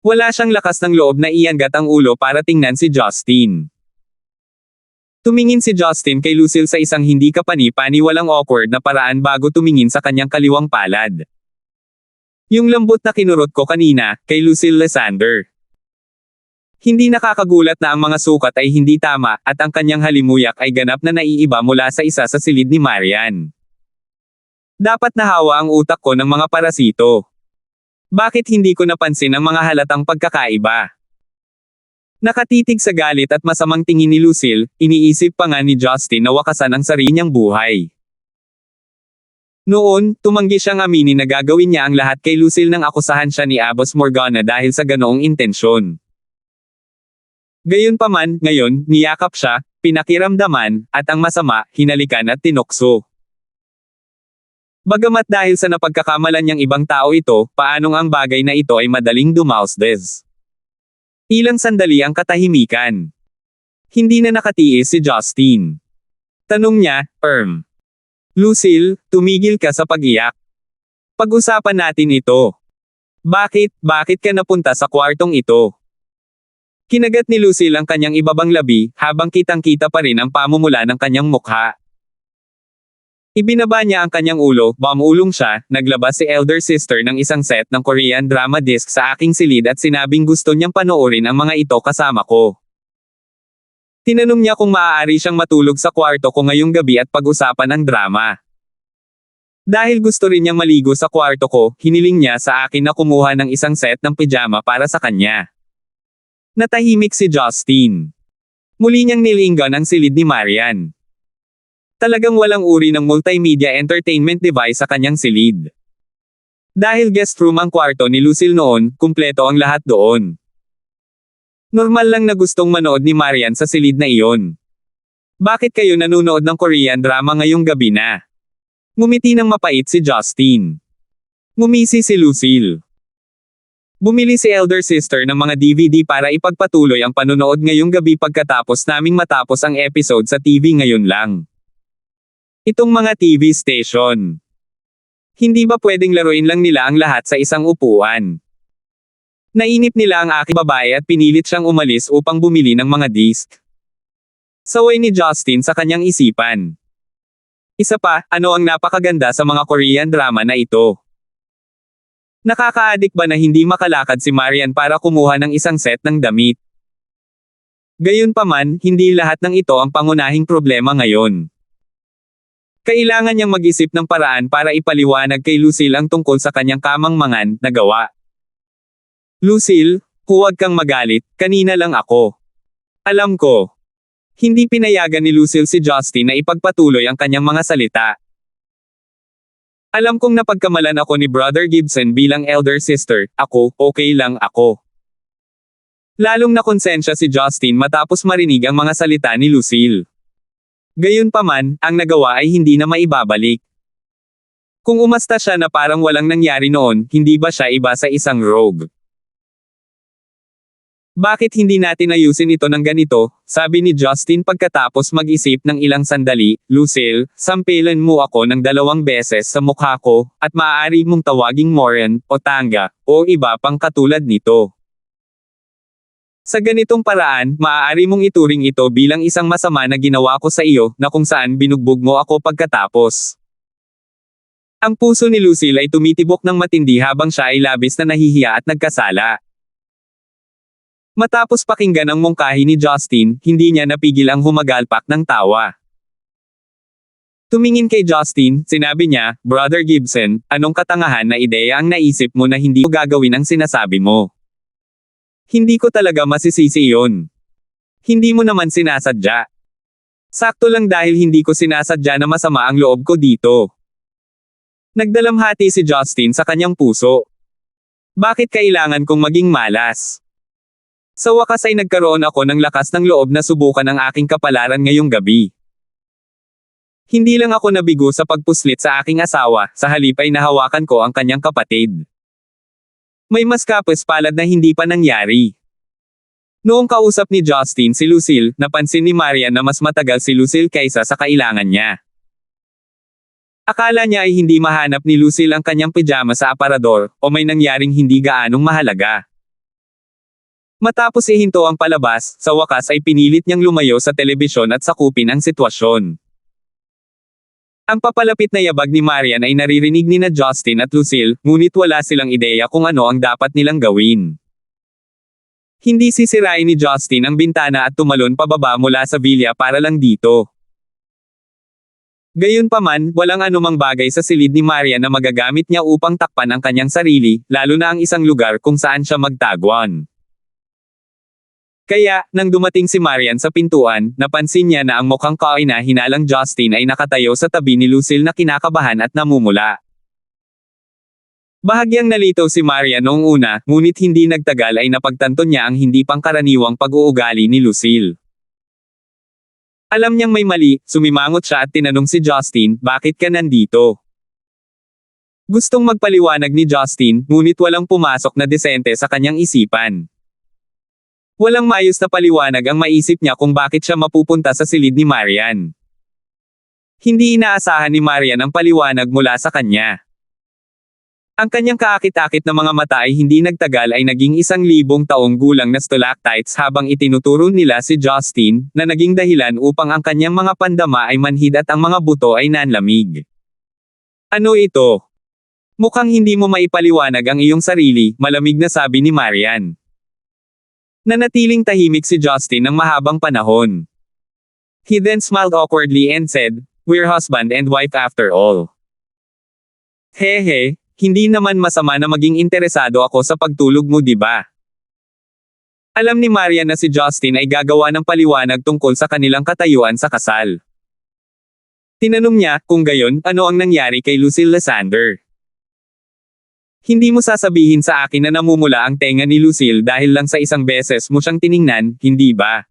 S1: Wala siyang lakas ng loob na iangat ang ulo para tingnan si Justin. Tumingin si Justin kay Lucille sa isang hindi kapani-paniwalang awkward na paraan bago tumingin sa kanyang kaliwang palad. Yung lambot na kinurot ko kanina, kay Lucille Lysander. Hindi nakakagulat na ang mga sukat ay hindi tama, at ang kanyang halimuyak ay ganap na naiiba mula sa isa sa silid ni Marian. Dapat nahawa ang utak ko ng mga parasito. Bakit hindi ko napansin ang mga halatang pagkakaiba? Nakatitig sa galit at masamang tingin ni Lucille, iniisip pa nga ni Justin na wakasan ang sarili niyang buhay. Noon, tumanggi siyang aminin na gagawin niya ang lahat kay Lucille nang akusahan siya ni Abbas Morgana dahil sa ganoong intensyon. Gayunpaman, ngayon, niyakap siya, pinakiramdaman, at ang masama, hinalikan at tinukso. Bagamat dahil sa napagkakamalan niyang ibang tao ito, paanong ang bagay na ito ay madaling dumausdes. Ilang sandali ang katahimikan. Hindi na nakatiis si Justin. Tanong niya, Lucille, tumigil ka sa pag-iyak. Pag-usapan natin ito. Bakit ka napunta sa kwartong ito? Kinagat ni Lucille ang kanyang ibabang labi, habang kitang-kita pa rin ang pamumula ng kanyang mukha. Ibinaba niya ang kanyang ulo, bumulong siya, naglabas si elder sister ng isang set ng Korean drama disc sa aking silid at sinabing gusto niyang panoorin ang mga ito kasama ko. Tinanong niya kung maaari siyang matulog sa kwarto ko ngayong gabi at pag-usapan ang drama. Dahil gusto rin niyang maligo sa kwarto ko, hiniling niya sa akin na kumuha ng isang set ng pijama para sa kanya. Natahimik si Justin. Muli niyang nilinggan ang silid ni Marian. Talagang walang uri ng multimedia entertainment device sa kanyang silid. Dahil guest room ang kwarto ni Lucille noon, kumpleto ang lahat doon. Normal lang na gustong manood ni Marian sa silid na iyon. Bakit kayo nanonood ng Korean drama ngayong gabi na? Ngumiti ng mapait si Justin. Ngumisi si Lucille. Bumili si elder sister ng mga DVD para ipagpatuloy ang panonood ngayong gabi pagkatapos naming matapos ang episode sa TV ngayon lang. Itong mga TV station. Hindi ba pwedeng laruin lang nila ang lahat sa isang upuan? Nainip nila ang aking babae at pinilit siyang umalis upang bumili ng mga disc. Saway ni Justin sa kanyang isipan. Isa pa, ano ang napakaganda sa mga Korean drama na ito? Nakaka-addict ba na hindi makalakad si Marian para kumuha ng isang set ng damit? Gayunpaman, hindi lahat ng ito ang pangunahing problema ngayon. Kailangan niyang mag-isip ng paraan para ipaliwanag kay Lucille ang tungkol sa kanyang kamangmangan na gawa. Lucille, huwag kang magalit, kanina lang ako. Alam ko. Hindi pinayagan ni Lucille si Justin na ipagpatuloy ang kanyang mga salita. Alam kong napagkamalan ako ni Brother Gibson bilang elder sister, okay lang ako. Lalong nakonsensya si Justin matapos marinig ang mga salita ni Lucille. Gayunpaman, ang nagawa ay hindi na maibabalik. Kung umasta siya na parang walang nangyari noon, hindi ba siya iba sa isang rogue? Bakit hindi natin ayusin ito ng ganito, sabi ni Justin pagkatapos mag-isip ng ilang sandali, Lucille, sampilan mo ako ng 2 beses sa mukha ko, at maaari mong tawaging Moran, o Tanga, o iba pang katulad nito. Sa ganitong paraan, maaari mong ituring ito bilang isang masama na ginawa ko sa iyo, na kung saan binugbog mo ako pagkatapos. Ang puso ni Lucille ay tumitibok ng matindi habang siya ay labis na nahihiya at nagkasala. Matapos pakinggan ang mungkahi ni Justin, hindi niya napigil ang humagalpak ng tawa. Tumingin kay Justin, sinabi niya, Brother Gibson, anong katangahan na ideya ang naisip mo na hindi mo gagawin ang sinasabi mo? Hindi ko talaga masisisi iyon. Hindi mo naman sinasadya. Sakto lang dahil hindi ko sinasadya na masama ang loob ko dito. Nagdalamhati si Justin sa kanyang puso. Bakit kailangan kong maging malas? Sa wakas ay nagkaroon ako ng lakas ng loob na subukan ang aking kapalaran ngayong gabi. Hindi lang ako nabigo sa pagpuslit sa aking asawa, sa halip ay nahawakan ko ang kanyang kapatid. May mas kapos-palad na hindi pa nangyari. Noong kausap ni Justin si Lucille, napansin ni Marian na mas matagal si Lucille kaysa sa kailangan niya. Akala niya ay hindi mahanap ni Lucille ang kanyang pijama sa aparador, o may nangyaring hindi gaanong mahalaga. Matapos ihinto ang palabas, sa wakas ay pinilit niyang lumayo sa telebisyon at sakupin ang sitwasyon. Ang papalapit na yabag ni Marian ay naririnig ni na Justin at Lucille, ngunit wala silang ideya kung ano ang dapat nilang gawin. Hindi sisirain ni Justin ang bintana at tumalon pababa mula sa villa para lang dito. Gayunpaman, walang anumang bagay sa silid ni Marian na magagamit niya upang takpan ang kanyang sarili, lalo na ang isang lugar kung saan siya magtagwan. Kaya, nang dumating si Marian sa pintuan, napansin niya na ang mukhang kahina-hinalang Justin ay nakatayo sa tabi ni Lucille na kinakabahan at namumula. Bahagyang nalito si Marian noong una, ngunit hindi nagtagal ay napagtanto niya ang hindi pangkaraniwang pag-uugali ni Lucille. Alam niyang may mali, sumimangot siya at tinanong si Justin, bakit ka nandito? Gustong magpaliwanag ni Justin, ngunit walang pumasok na desente sa kanyang isipan. Walang maayos na paliwanag ang maisip niya kung bakit siya mapupunta sa silid ni Marian. Hindi inaasahan ni Marian ang paliwanag mula sa kanya. Ang kanyang kaakit-akit na mga mata ay hindi nagtagal ay naging 1,000 taong gulang na stalactites habang itinuturo nila si Justin, na naging dahilan upang ang kanyang mga pandama ay manhid at ang mga buto ay nanlamig. Ano ito? Mukhang hindi mo maipaliwanag ang iyong sarili, malamig na sabi ni Marian. Nanatiling tahimik si Justin ng mahabang panahon. He then smiled awkwardly and said, "We're husband and wife after all." Hehe, hindi naman masama na maging interesado ako sa pagtulog mo, di ba? Alam ni Marian na si Justin ay gagawa ng paliwanag tungkol sa kanilang katayuan sa kasal. Tinanong niya, kung gayon, ano ang nangyari kay Lucille Lysander? Hindi mo sasabihin sa akin na namumula ang tenga ni Lucille dahil lang sa isang beses mo siyang tiningnan, hindi ba?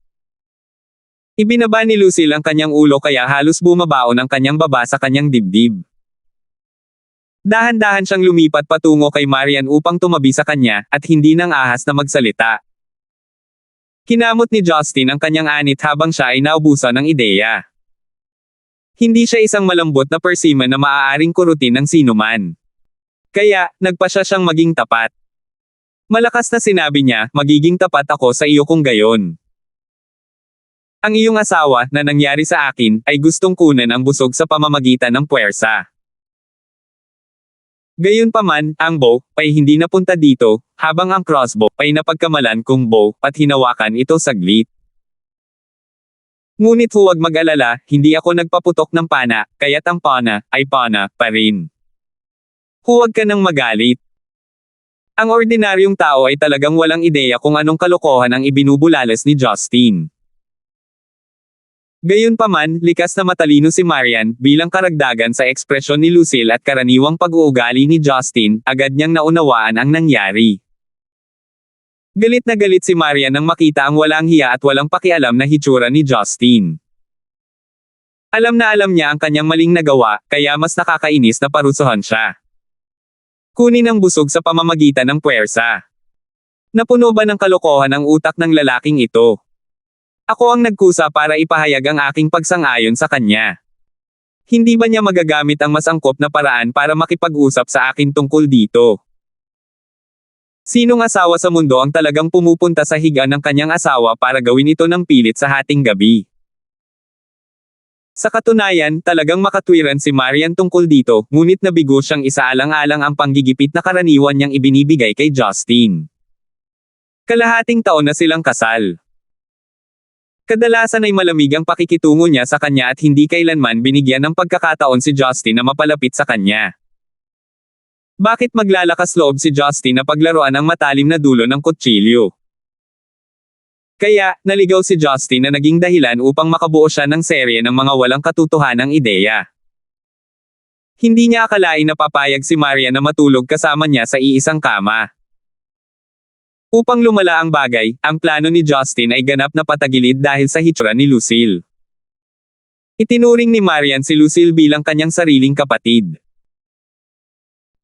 S1: Ibinaba ni Lucille ang kanyang ulo kaya halos bumabaon ang kanyang baba sa kanyang dibdib. Dahan-dahan siyang lumipat patungo kay Marian upang tumabi sa kanya, at hindi nang ahas na magsalita. Kinamot ni Justin ang kanyang anit habang siya ay naubusan ng ideya. Hindi siya isang malambot na persimmon na maaaring kurutin ng sinuman. Kaya, nagpasya siyang maging tapat. Malakas na sinabi niya, magiging tapat ako sa iyo kung gayon. Ang iyong asawa, na nangyari sa akin, ay gustong kunan ang busog sa pamamagitan ng puwersa. Gayunpaman, ang bow, ay hindi napunta dito, habang ang crossbow, ay napagkamalan kong bow, at hinawakan ito saglit. Ngunit huwag mag-alala, hindi ako nagpaputok ng pana, kaya't ang pana, ay pana, pa rin. Huwag ka nang magalit. Ang ordinaryong tao ay talagang walang ideya kung anong kalokohan ang ibinubulalas ni Justin. Gayunpaman, likas na matalino si Marian, bilang karagdagan sa ekspresyon ni Lucille at karaniwang pag-uugali ni Justin, agad niyang naunawaan ang nangyari. Galit na galit si Marian nang makita ang walang hiya at walang pakialam na hitsura ni Justin. Alam na alam niya ang kanyang maling nagawa, kaya mas nakakainis na parusuhan siya. Kunin ang busog sa pamamagitan ng puwersa. Napuno ba ng kalokohan ang utak ng lalaking ito? Ako ang nagkusa para ipahayag ang aking pagsang-ayon sa kanya. Hindi ba niya magagamit ang mas angkop na paraan para makipag-usap sa akin tungkol dito? Sinong asawa sa mundo ang talagang pumupunta sa higa ng kanyang asawa para gawin ito ng pilit sa hating gabi? Sa katunayan, talagang makatwiran si Marian tungkol dito, ngunit nabigo siyang isaalang-alang ang panggigipit na karaniwan niyang ibinibigay kay Justin. Kalahating taon na silang kasal. Kadalasan ay malamig ang pakikitungo niya sa kanya at hindi kailanman binigyan ng pagkakataon si Justin na mapalapit sa kanya. Bakit maglalakas loob si Justin na paglaruan ang matalim na dulo ng kutsilyo? Kaya, naligaw si Justin na naging dahilan upang makabuo siya ng serye ng mga walang katotohanang ideya. Hindi niya akalain na papayag si Marian na matulog kasama niya sa iisang kama. Upang lumala ang bagay, ang plano ni Justin ay ganap na patagilid dahil sa hitsura ni Lucille. Itinuring ni Marian si Lucille bilang kanyang sariling kapatid.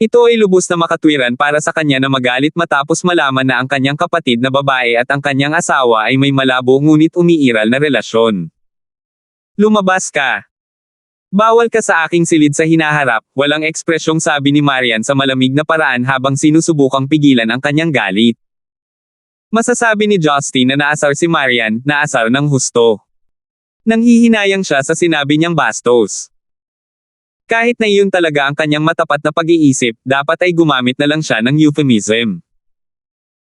S1: Ito ay lubos na makatwiran para sa kanya na magalit matapos malaman na ang kanyang kapatid na babae at ang kanyang asawa ay may malabo ngunit umiiral na relasyon. Lumabas ka! Bawal ka sa aking silid sa hinaharap, walang ekspresyong sabi ni Marian sa malamig na paraan habang sinusubukang pigilan ang kanyang galit. Masasabi ni Justin na naasar si Marian, naasar ng husto. Nanghihinayang siya sa sinabi niyang bastos. Kahit na iyon talaga ang kanyang matapat na pag-iisip, dapat ay gumamit na lang siya ng euphemism.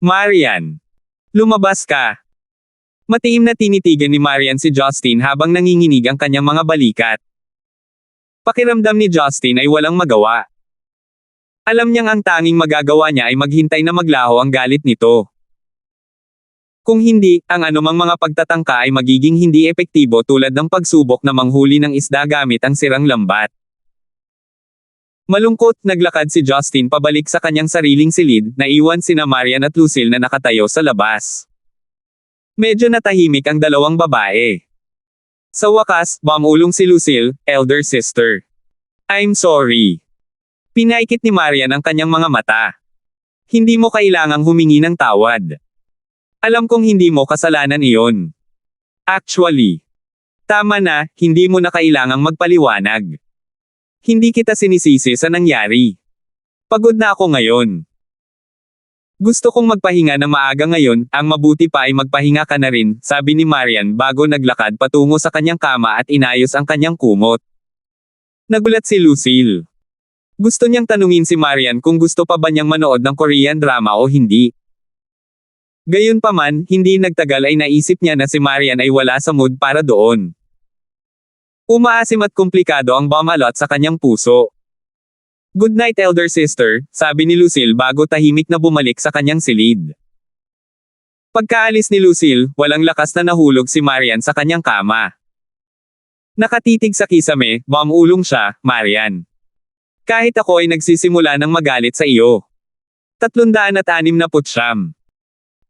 S1: Marian! Lumabas ka! Matiim na tinitigan ni Marian si Justin habang nanginginig ang kanyang mga balikat. Pakiramdam ni Justin ay walang magawa. Alam niyang ang tanging magagawa niya ay maghintay na maglaho ang galit nito. Kung hindi, ang anumang mga pagtatangka ay magiging hindi epektibo tulad ng pagsubok na manghuli ng isda gamit ang sirang lambat. Malungkot, naglakad si Justin pabalik sa kanyang sariling silid, naiwan sina Marian at Lucille na nakatayo sa labas. Medyo natahimik ang dalawang babae. Sa wakas, bumulong si Lucille, elder sister. I'm sorry. Pinaikit ni Marian ang kanyang mga mata. Hindi mo kailangang humingi ng tawad. Alam kong hindi mo kasalanan iyon. Actually. Tama na, hindi mo na kailangang magpaliwanag. Hindi kita sinisisi sa nangyari. Pagod na ako ngayon. Gusto kong magpahinga na maaga ngayon, ang mabuti pa ay magpahinga ka na rin, sabi ni Marian bago naglakad patungo sa kanyang kama at inayos ang kanyang kumot. Nagulat si Lucille. Gusto niyang tanungin si Marian kung gusto pa ba niyang manood ng Korean drama o hindi. Gayunpaman, hindi nagtagal ay naisip niya na si Marian ay wala sa mood para doon. Umaasim at komplikado ang bumalot sa kanyang puso. Good night elder sister, sabi ni Lucille bago tahimik na bumalik sa kanyang silid. Pagkaalis ni Lucille, walang lakas na nahulog si Marian sa kanyang kama. Nakatitig sa kisame, bumulong siya, Marian. Kahit ako ay nagsisimula ng magalit sa iyo. 369.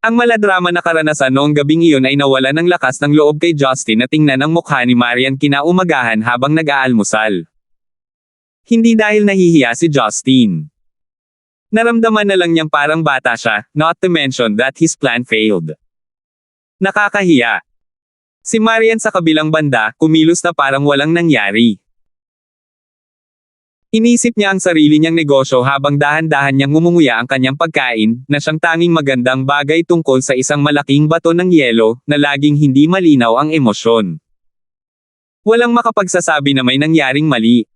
S1: Ang maladrama na karanasan noong gabing iyon ay nawala ng lakas ng loob kay Justin na tingnan ang mukha ni Marian kinaumagahan habang nag-aalmusal. Hindi dahil nahihiya si Justin. Naramdaman na lang niyang parang bata siya, not to mention that his plan failed. Nakakahiya. Si Marian sa kabilang banda, kumilos na parang walang nangyari. Inisip niya ang sarili niyang negosyo habang dahan-dahan niyang ngumunguya ang kanyang pagkain, na siyang tanging magandang bagay tungkol sa isang malaking bato ng yelo, na laging hindi malinaw ang emosyon. Walang makapagsasabi na may nangyaring mali.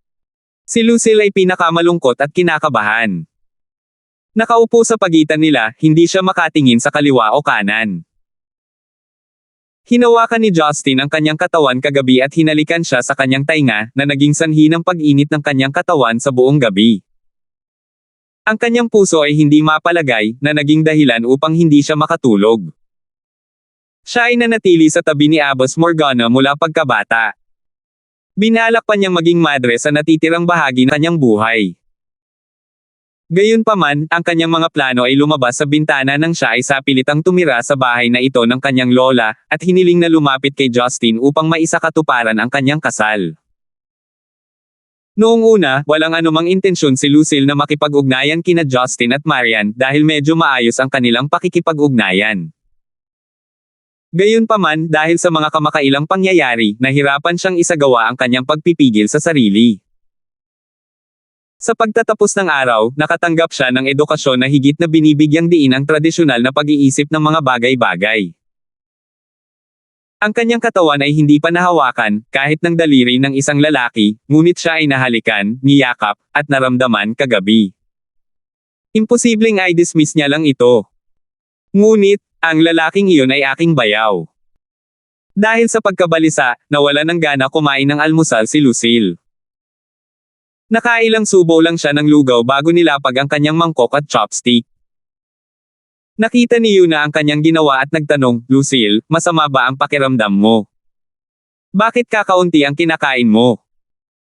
S1: Si Lucille ay pinakamalungkot at kinakabahan. Nakaupo sa pagitan nila, hindi siya makatingin sa kaliwa o kanan. Hinawakan ni Justin ang kanyang katawan kagabi at hinalikan siya sa kanyang tainga, na naging sanhi ng pag-init ng kanyang katawan sa buong gabi. Ang kanyang puso ay hindi mapalagay, na naging dahilan upang hindi siya makatulog. Siya ay nanatili sa tabi ni Abbas Morgana mula pagkabata. Binalak pa niyang maging madre sa natitirang bahagi ng kanyang buhay. Gayunpaman, ang kanyang mga plano ay lumabas sa bintana nang siya ay sapilitang tumira sa bahay na ito ng kanyang lola, at hiniling na lumapit kay Justin upang maisakatuparan ang kanyang kasal. Noong una, walang anumang intensyon si Lucille na makipag-ugnayan kina Justin at Marian dahil medyo maayos ang kanilang pakikipag-ugnayan. Gayunpaman, dahil sa mga kamakailang pangyayari, nahirapan siyang isagawa ang kanyang pagpipigil sa sarili. Sa pagtatapos ng araw, nakatanggap siya ng edukasyon na higit na binibigyang diin ang tradisyonal na pag-iisip ng mga bagay-bagay. Ang kanyang katawan ay hindi pa nahawakan, kahit ng daliri ng isang lalaki, ngunit siya ay nahalikan, niyakap, at naramdaman kagabi. Imposibleng i-dismiss niya lang ito. Ngunit, ang lalaking iyon ay aking bayaw. Dahil sa pagkabalisa, nawala ng gana kumain ng almusal si Lucille. Nakailang subo lang siya ng lugaw bago nilapag ang kanyang mangkok at chopstick. Nakita ni Yuna ang kanyang ginawa at nagtanong, Lucille, masama ba ang pakiramdam mo? Bakit kakaunti ang kinakain mo?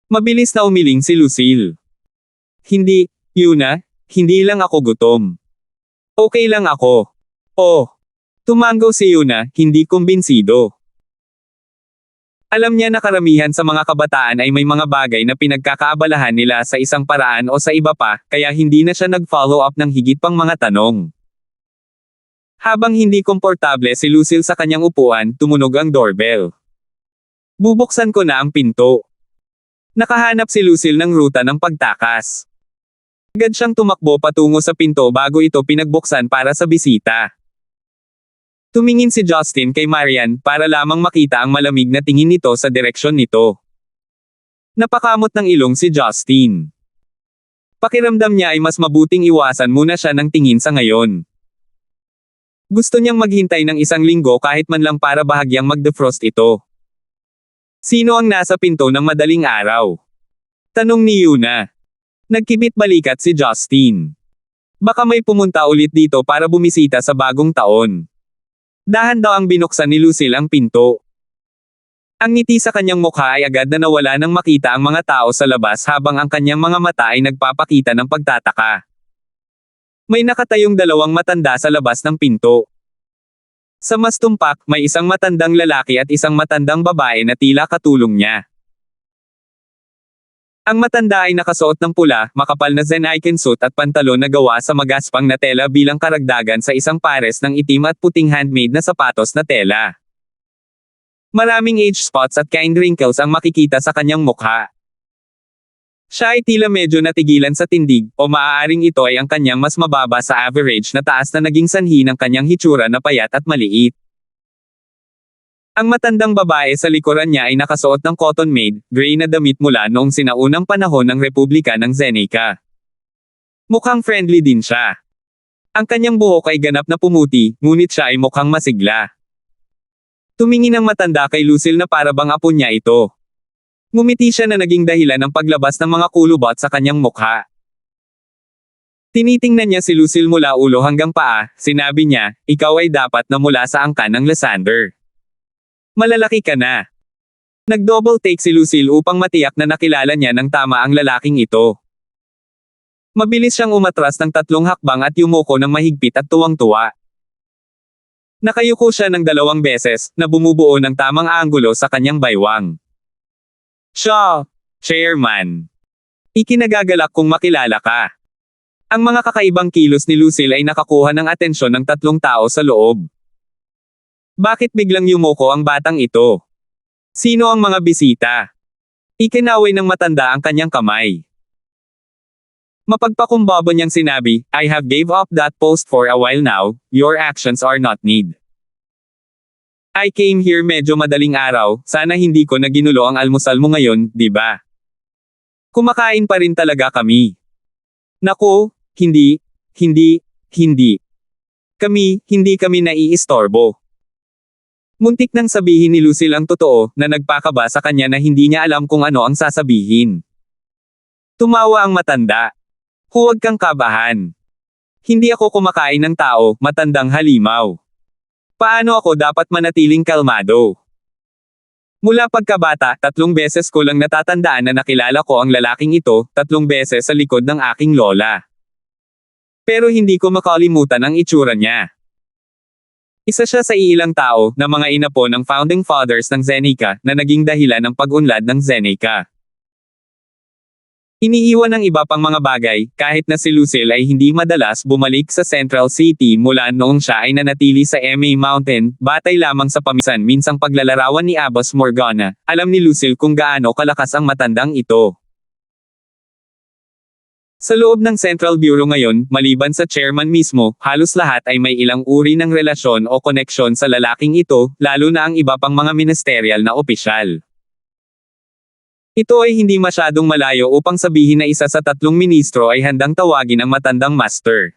S1: Mabilis na umiling si Lucille. Hindi, Yuna, hindi lang ako gutom. Okay lang ako. Oh. Tumango si Yuna, hindi kumbinsido. Alam niya na karamihan sa mga kabataan ay may mga bagay na pinagkakaabalahan nila sa isang paraan o sa iba pa, kaya hindi na siya nag-follow up ng higit pang mga tanong. Habang hindi komportable si Lucille sa kanyang upuan, tumunog ang doorbell. Bubuksan ko na ang pinto. Nakahanap si Lucille ng ruta ng pagtakas. Agad siyang tumakbo patungo sa pinto bago ito pinagbuksan para sa bisita. Tumingin si Justin kay Marian para lamang makita ang malamig na tingin nito sa direksyon nito. Napakamot ng ilong si Justin. Pakiramdam niya ay mas mabuting iwasan muna siya ng tingin sa ngayon. Gusto niyang maghintay ng 1 linggo kahit man lang para bahagyang mag-defrost ito. Sino ang nasa pinto ng madaling araw? Tanong ni Yuna. Nagkibit balikat si Justin. Baka may pumunta ulit dito para bumisita sa bagong taon. Dahan daw ang binuksan ni Lucille ang pinto. Ang ngiti sa kanyang mukha ay agad na nawala nang makita ang mga tao sa labas habang ang kanyang mga mata ay nagpapakita ng pagtataka. May nakatayong 2 matanda sa labas ng pinto. Sa mas tumpak, may isang matandang lalaki at isang matandang babae na tila katulong niya. Ang matanda ay nakasuot ng pula, makapal na Zen-Iken suit at pantalon na gawa sa magaspang na tela bilang karagdagan sa isang pares ng itim at puting handmade na sapatos na tela. Maraming age spots at kind wrinkles ang makikita sa kanyang mukha. Siya ay tila medyo natigilan sa tindig, o maaaring ito ay ang kanyang mas mababa sa average na taas na naging sanhi ng kanyang hitsura na payat at maliit. Ang matandang babae sa likuran niya ay nakasuot ng cotton-made, gray na damit mula noong sinaunang panahon ng Republika ng Zeneca. Mukhang friendly din siya. Ang kanyang buhok ay ganap na pumuti, ngunit siya ay mukhang masigla. Tumingin ang matanda kay Lucille na para bang apo niya ito. Ngumiti siya na naging dahilan ng paglabas ng mga kulubot sa kanyang mukha. Tinitingnan niya si Lucille mula ulo hanggang paa, sinabi niya, ikaw ay dapat na mula sa angkan ng Lysander. Malalaki ka na. Nag-double take si Lucille upang matiyak na nakilala niya ng tama ang lalaking ito. Mabilis siyang umatras ng 3 hakbang at yumuko ng mahigpit at tuwang-tuwa. Nakayuko siya ng 2 beses, na bumubuo ng tamang anggulo sa kanyang baywang. Siya, Chairman. Ikinagagalak kung makilala ka. Ang mga kakaibang kilos ni Lucille ay nakakuha ng atensyon ng 3 tao sa loob. Bakit biglang yumuko ang batang ito? Sino ang mga bisita? Ikinaway ng matanda ang kanyang kamay. Mapagpakumbaba niyang sinabi, I have gave up that post for a while now, your actions are not need. I came here medyo madaling araw, sana hindi ko na ginulo ang almusal mo ngayon, di ba? Kumakain pa rin talaga kami. Naku, hindi. Hindi kami naiistorbo. Muntik nang sabihin ni Lucille ang totoo, na nagpakaba sa kanya na hindi niya alam kung ano ang sasabihin. Tumawa ang matanda. Huwag kang kabahan. Hindi ako kumakain ng tao, matandang halimaw. Paano ako dapat manatiling kalmado? Mula pagkabata, 3 beses ko lang natatandaan na nakilala ko ang lalaking ito, 3 beses sa likod ng aking lola. Pero hindi ko makalimutan ang itsura niya. Isa siya sa iilang tao, na mga inapo ng founding fathers ng Zeneca, na naging dahilan ng pag-unlad ng Zeneca. Iniiwan ng iba pang mga bagay, kahit na si Lucille ay hindi madalas bumalik sa Central City mula noong siya ay nanatili sa MA Mountain, batay lamang sa pamisan-minsang paglalarawan ni Abbas Morgana, alam ni Lucille kung gaano kalakas ang matandang ito. Sa loob ng Central Bureau ngayon, maliban sa chairman mismo, halos lahat ay may ilang uri ng relasyon o koneksyon sa lalaking ito, lalo na ang iba pang mga ministerial na opisyal. Ito ay hindi masyadong malayo upang sabihin na isa sa 3 ministro ay handang tawagin ang matandang master.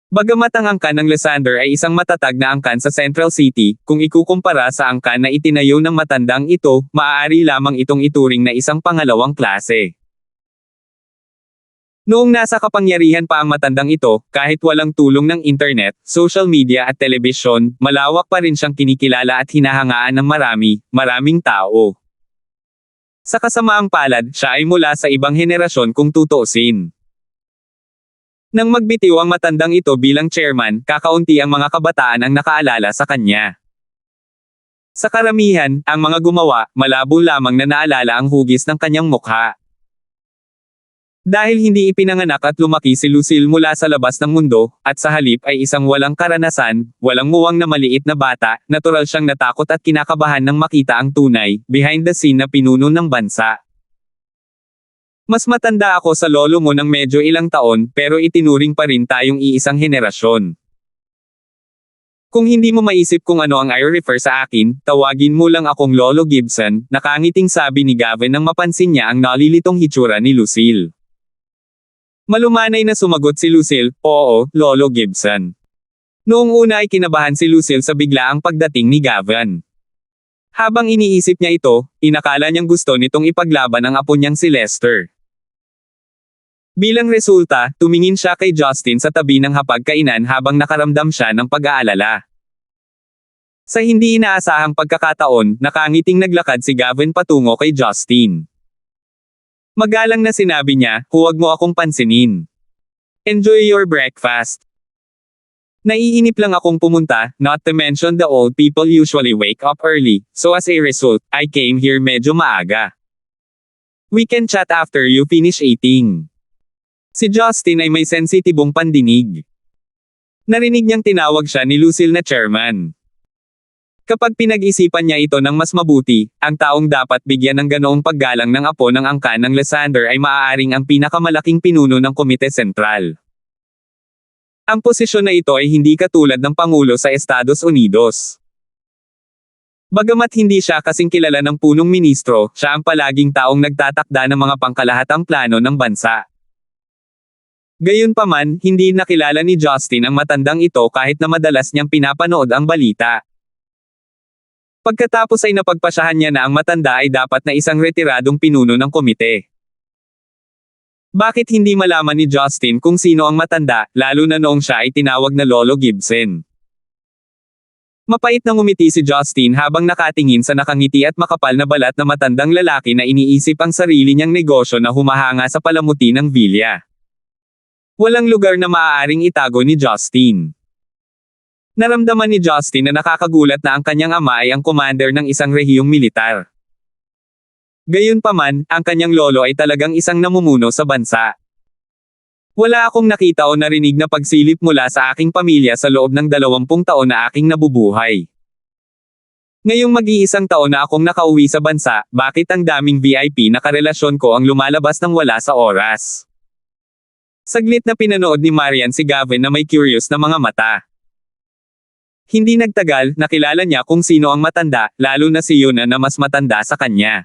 S1: Bagamat ang angkan ng Lysander ay isang matatag na angkan sa Central City, kung ikukumpara sa angkan na itinayo ng matandang ito, maaari lamang itong ituring na isang pangalawang klase. Noong nasa kapangyarihan pa ang matandang ito, kahit walang tulong ng internet, social media at telebisyon, malawak pa rin siyang kinikilala at hinahangaan ng maraming tao. Sa kasamaang palad, siya ay mula sa ibang henerasyon kung tutuusin. Nang magbitiw ang matandang ito bilang chairman, kakaunti ang mga kabataan ang nakaalala sa kanya. Sa karamihan, ang mga gumawa, malabo lamang na naalala ang hugis ng kanyang mukha. Dahil hindi ipinanganak at lumaki si Lucille mula sa labas ng mundo, at sa halip ay isang walang karanasan, walang muwang na maliit na bata, natural siyang natakot at kinakabahan nang makita ang tunay, behind the scene na pinuno ng bansa. Mas matanda ako sa lolo mo ng medyo ilang taon, pero itinuring pa rin tayong iisang henerasyon. Kung hindi mo maisip kung ano ang I refer sa akin, tawagin mo lang akong Lolo Gibson, nakangiting sabi ni Gavin nang mapansin niya ang nalilitong hitsura ni Lucille. Malumanay na sumagot si Lucille, "Oo, Lolo Gibson." Noong una ay kinabahan si Lucille sa biglaang pagdating ni Gavin. Habang iniisip niya ito, inakala niyang gusto nitong ipaglaban ang apo niyang si Lester. Bilang resulta, tumingin siya kay Justin sa tabi ng hapagkainan habang nakaramdam siya ng pag-aalala. Sa hindi inaasahang pagkakataon, nakangiting naglakad si Gavin patungo kay Justin. Magalang na sinabi niya, "Huwag mo akong pansinin. Enjoy your breakfast." Naiinip lang akong pumunta, not to mention the old people usually wake up early, so as a result, I came here medyo maaga. We can chat after you finish eating. Si Justin ay may sensitibong pandinig. Narinig niyang tinawag siya ni Lucille na chairman. Kapag pinag-isipan niya ito ng mas mabuti, ang taong dapat bigyan ng ganoong paggalang ng apo ng angkan ng Lysander ay maaaring ang pinakamalaking pinuno ng Komite Sentral. Ang posisyon na ito ay hindi katulad ng Pangulo sa Estados Unidos. Bagamat hindi siya kasing kilala ng punong ministro, siya ang palaging taong nagtatakda ng mga pangkalahatang plano ng bansa. Gayunpaman, hindi nakilala ni Justin ang matandang ito kahit na madalas niyang pinapanood ang balita. Pagkatapos ay napagpasyahan niya na ang matanda ay dapat na isang retiradong pinuno ng komite. Bakit hindi malaman ni Justin kung sino ang matanda, lalo na noong siya ay tinawag na Lolo Gibson? Mapait na ngumiti si Justin habang nakatingin sa nakangiti at makapal na balat na matandang lalaki na iniisip ang sarili niyang negosyo na humahanga sa palamuti ng Villa. Walang lugar na maaaring itago ni Justin. Naramdaman ni Justin na nakakagulat na ang kanyang ama ay ang commander ng isang rehiyong militar. Gayunpaman, ang kanyang lolo ay talagang isang namumuno sa bansa. Wala akong nakita o narinig na pagsilip mula sa aking pamilya sa loob ng 20 taon na aking nabubuhay. Ngayong mag-iisang taon na akong nakauwi sa bansa, bakit ang daming VIP na karelasyon ko ang lumalabas ng wala sa oras? Saglit na pinanood ni Marian si Gavin na may curious na mga mata. Hindi nagtagal, nakilala niya kung sino ang matanda, lalo na si Yuna na mas matanda sa kanya.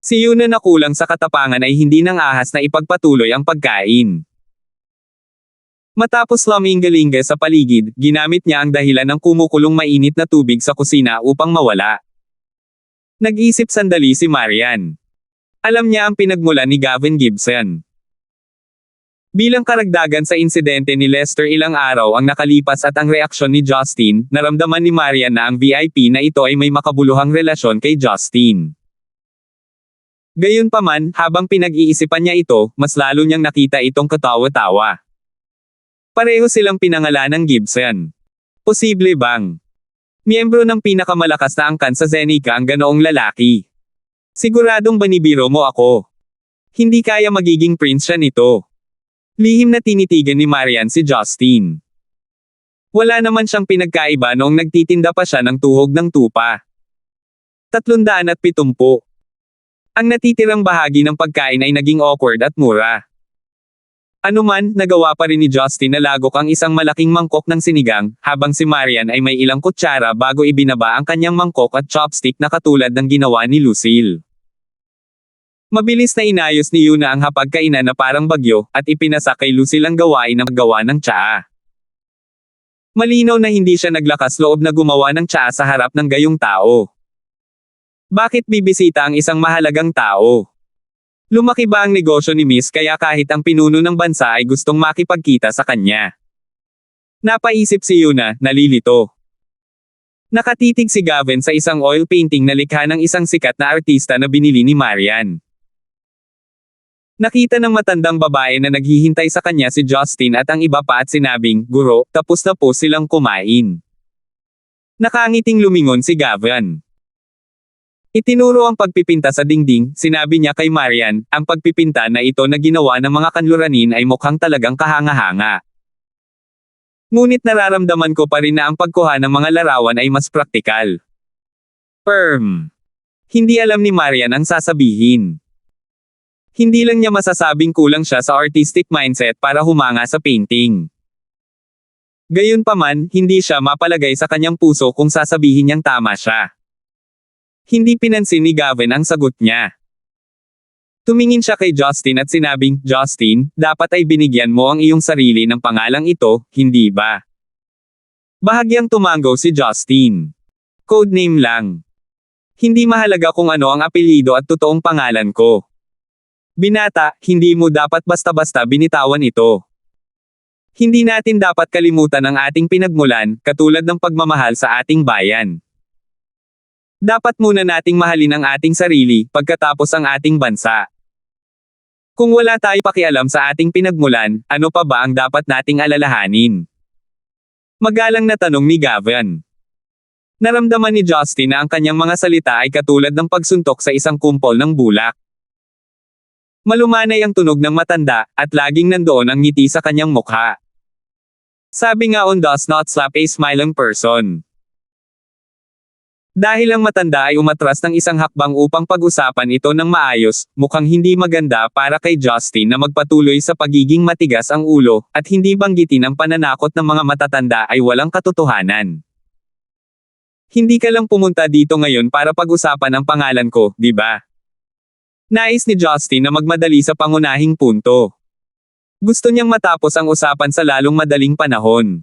S1: Si Yuna na kulang sa katapangan ay hindi nang ahas na ipagpatuloy ang pagkain. Matapos laminggalinga sa paligid, ginamit niya ang dahilan ng kumukulong mainit na tubig sa kusina upang mawala. Nag-isip sandali si Marian. Alam niya ang pinagmulan ni Gavin Gibson. Bilang karagdagan sa insidente ni Lester ilang araw ang nakalipas at ang reaksyon ni Justin, naramdaman ni Marian na ang VIP na ito ay may makabuluhang relasyon kay Justin. Gayunpaman, habang pinag-iisipan niya ito, mas lalo niyang nakita itong katawa-tawa. Pareho silang pinangalan ng Gibson. Posible bang miyembro ng pinakamalakas na angkan sa Zenica ang ganoong lalaki? Siguradong banibiro mo ako. Hindi kaya magiging prince siya nito. Lihim na tinitigan ni Marian si Justin. Wala naman siyang pinagkaiba noong nagtitinda pa siya ng tuhog ng tupa. 370. Ang natitirang bahagi ng pagkain ay naging awkward at mura. Anuman, nagawa pa rin ni Justin na lagok ang isang malaking mangkok ng sinigang, habang si Marian ay may ilang kutsara bago ibinaba ang kanyang mangkok at chopstick na katulad ng ginawa ni Lucille. Mabilis na inayos ni Yuna ang hapagkainan na parang bagyo, at ipinasa kay Lucille ang gawain ng maggawa ng tsaa. Malinaw na hindi siya naglakas loob na gumawa ng tsaa sa harap ng gayong tao. Bakit bibisita ang isang mahalagang tao? Lumaki ba ang negosyo ni Miss kaya kahit ang pinuno ng bansa ay gustong makipagkita sa kanya? Napaisip si Yuna, nalilito. Nakatitig si Gavin sa isang oil painting na likha ng isang sikat na artista na binili ni Marian. Nakita ng matandang babae na naghihintay sa kanya si Justin at ang iba pa at sinabing, "Guro, tapos na po silang kumain." Nakangiting lumingon si Gavin. Itinuro ang pagpipinta sa dingding, sinabi niya kay Marian, ang pagpipinta na ito na ginawa ng mga kanluranin ay mukhang talagang kahanga-hanga. Ngunit nararamdaman ko pa rin na ang pagkuha ng mga larawan ay mas praktikal. Hindi alam ni Marian ang sasabihin. Hindi lang niya masasabing kulang siya sa artistic mindset para humanga sa painting. Gayunpaman, hindi siya mapalagay sa kanyang puso kung sasabihin niyang tama siya. Hindi pinansin ni Gavin ang sagot niya. Tumingin siya kay Justin at sinabing, Justin, dapat ay binigyan mo ang iyong sarili ng pangalang ito, hindi ba? Bahagyang tumango si Justin. Codename lang. Hindi mahalaga kung ano ang apelyido at totoong pangalan ko. Binata, hindi mo dapat basta-basta binitawan ito. Hindi natin dapat kalimutan ang ating pinagmulan, katulad ng pagmamahal sa ating bayan. Dapat muna nating mahalin ang ating sarili, pagkatapos ang ating bansa. Kung wala tayo pakialam sa ating pinagmulan, ano pa ba ang dapat nating alalahanin? Magalang na tanong ni Gavin. Naramdaman ni Justin na ang kanyang mga salita ay katulad ng pagsuntok sa isang kumpol ng bulak. Malumanay ang tunog ng matanda, at laging nandoon ang ngiti sa kanyang mukha. Sabi nga on does not slap a smiling person. Dahil ang matanda ay umatras ng isang hakbang upang pag-usapan ito ng maayos, mukhang hindi maganda para kay Justin na magpatuloy sa pagiging matigas ang ulo, at hindi banggitin ang pananakot ng mga matatanda ay walang katotohanan. Hindi ka lang pumunta dito ngayon para pag-usapan ang pangalan ko, di ba? Nais ni Justin na magmadali sa pangunahing punto. Gusto niyang matapos ang usapan sa lalong madaling panahon.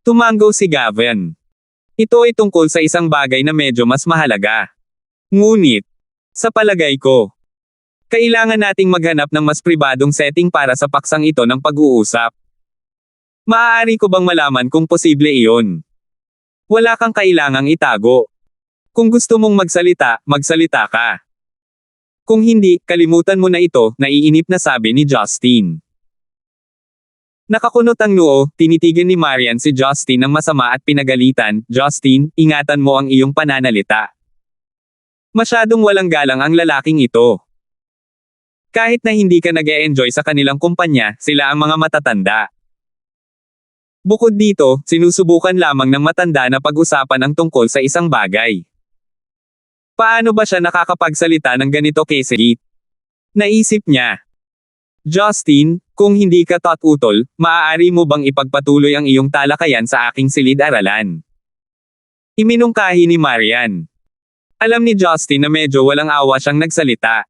S1: Tumango si Gavin. Ito ay tungkol sa isang bagay na medyo mas mahalaga. Ngunit, sa palagay ko, kailangan nating maghanap ng mas pribadong setting para sa paksang ito ng pag-uusap. Maaari ko bang malaman kung posible iyon? Wala kang kailangang itago. Kung gusto mong magsalita, magsalita ka. Kung hindi, kalimutan mo na ito, naiinip na sabi ni Justin. Nakakunot ang noo, tinitigan ni Marian si Justin ng masama at pinagalitan, Justin, ingatan mo ang iyong pananalita. Masyadong walang galang ang lalaking ito. Kahit na hindi ka nag-e-enjoy sa kanilang kumpanya, sila ang mga matatanda. Bukod dito, sinusubukan lamang ng matanda na pag-usapan ang tungkol sa isang bagay. Paano ba siya nakakapagsalita ng ganito keselit? Naisip niya. Justin, kung hindi ka tatutol, maaari mo bang ipagpatuloy ang iyong talakayan sa aking silid-aralan? Iminungkahi ni Marian. Alam ni Justin na medyo walang awa siyang nagsalita.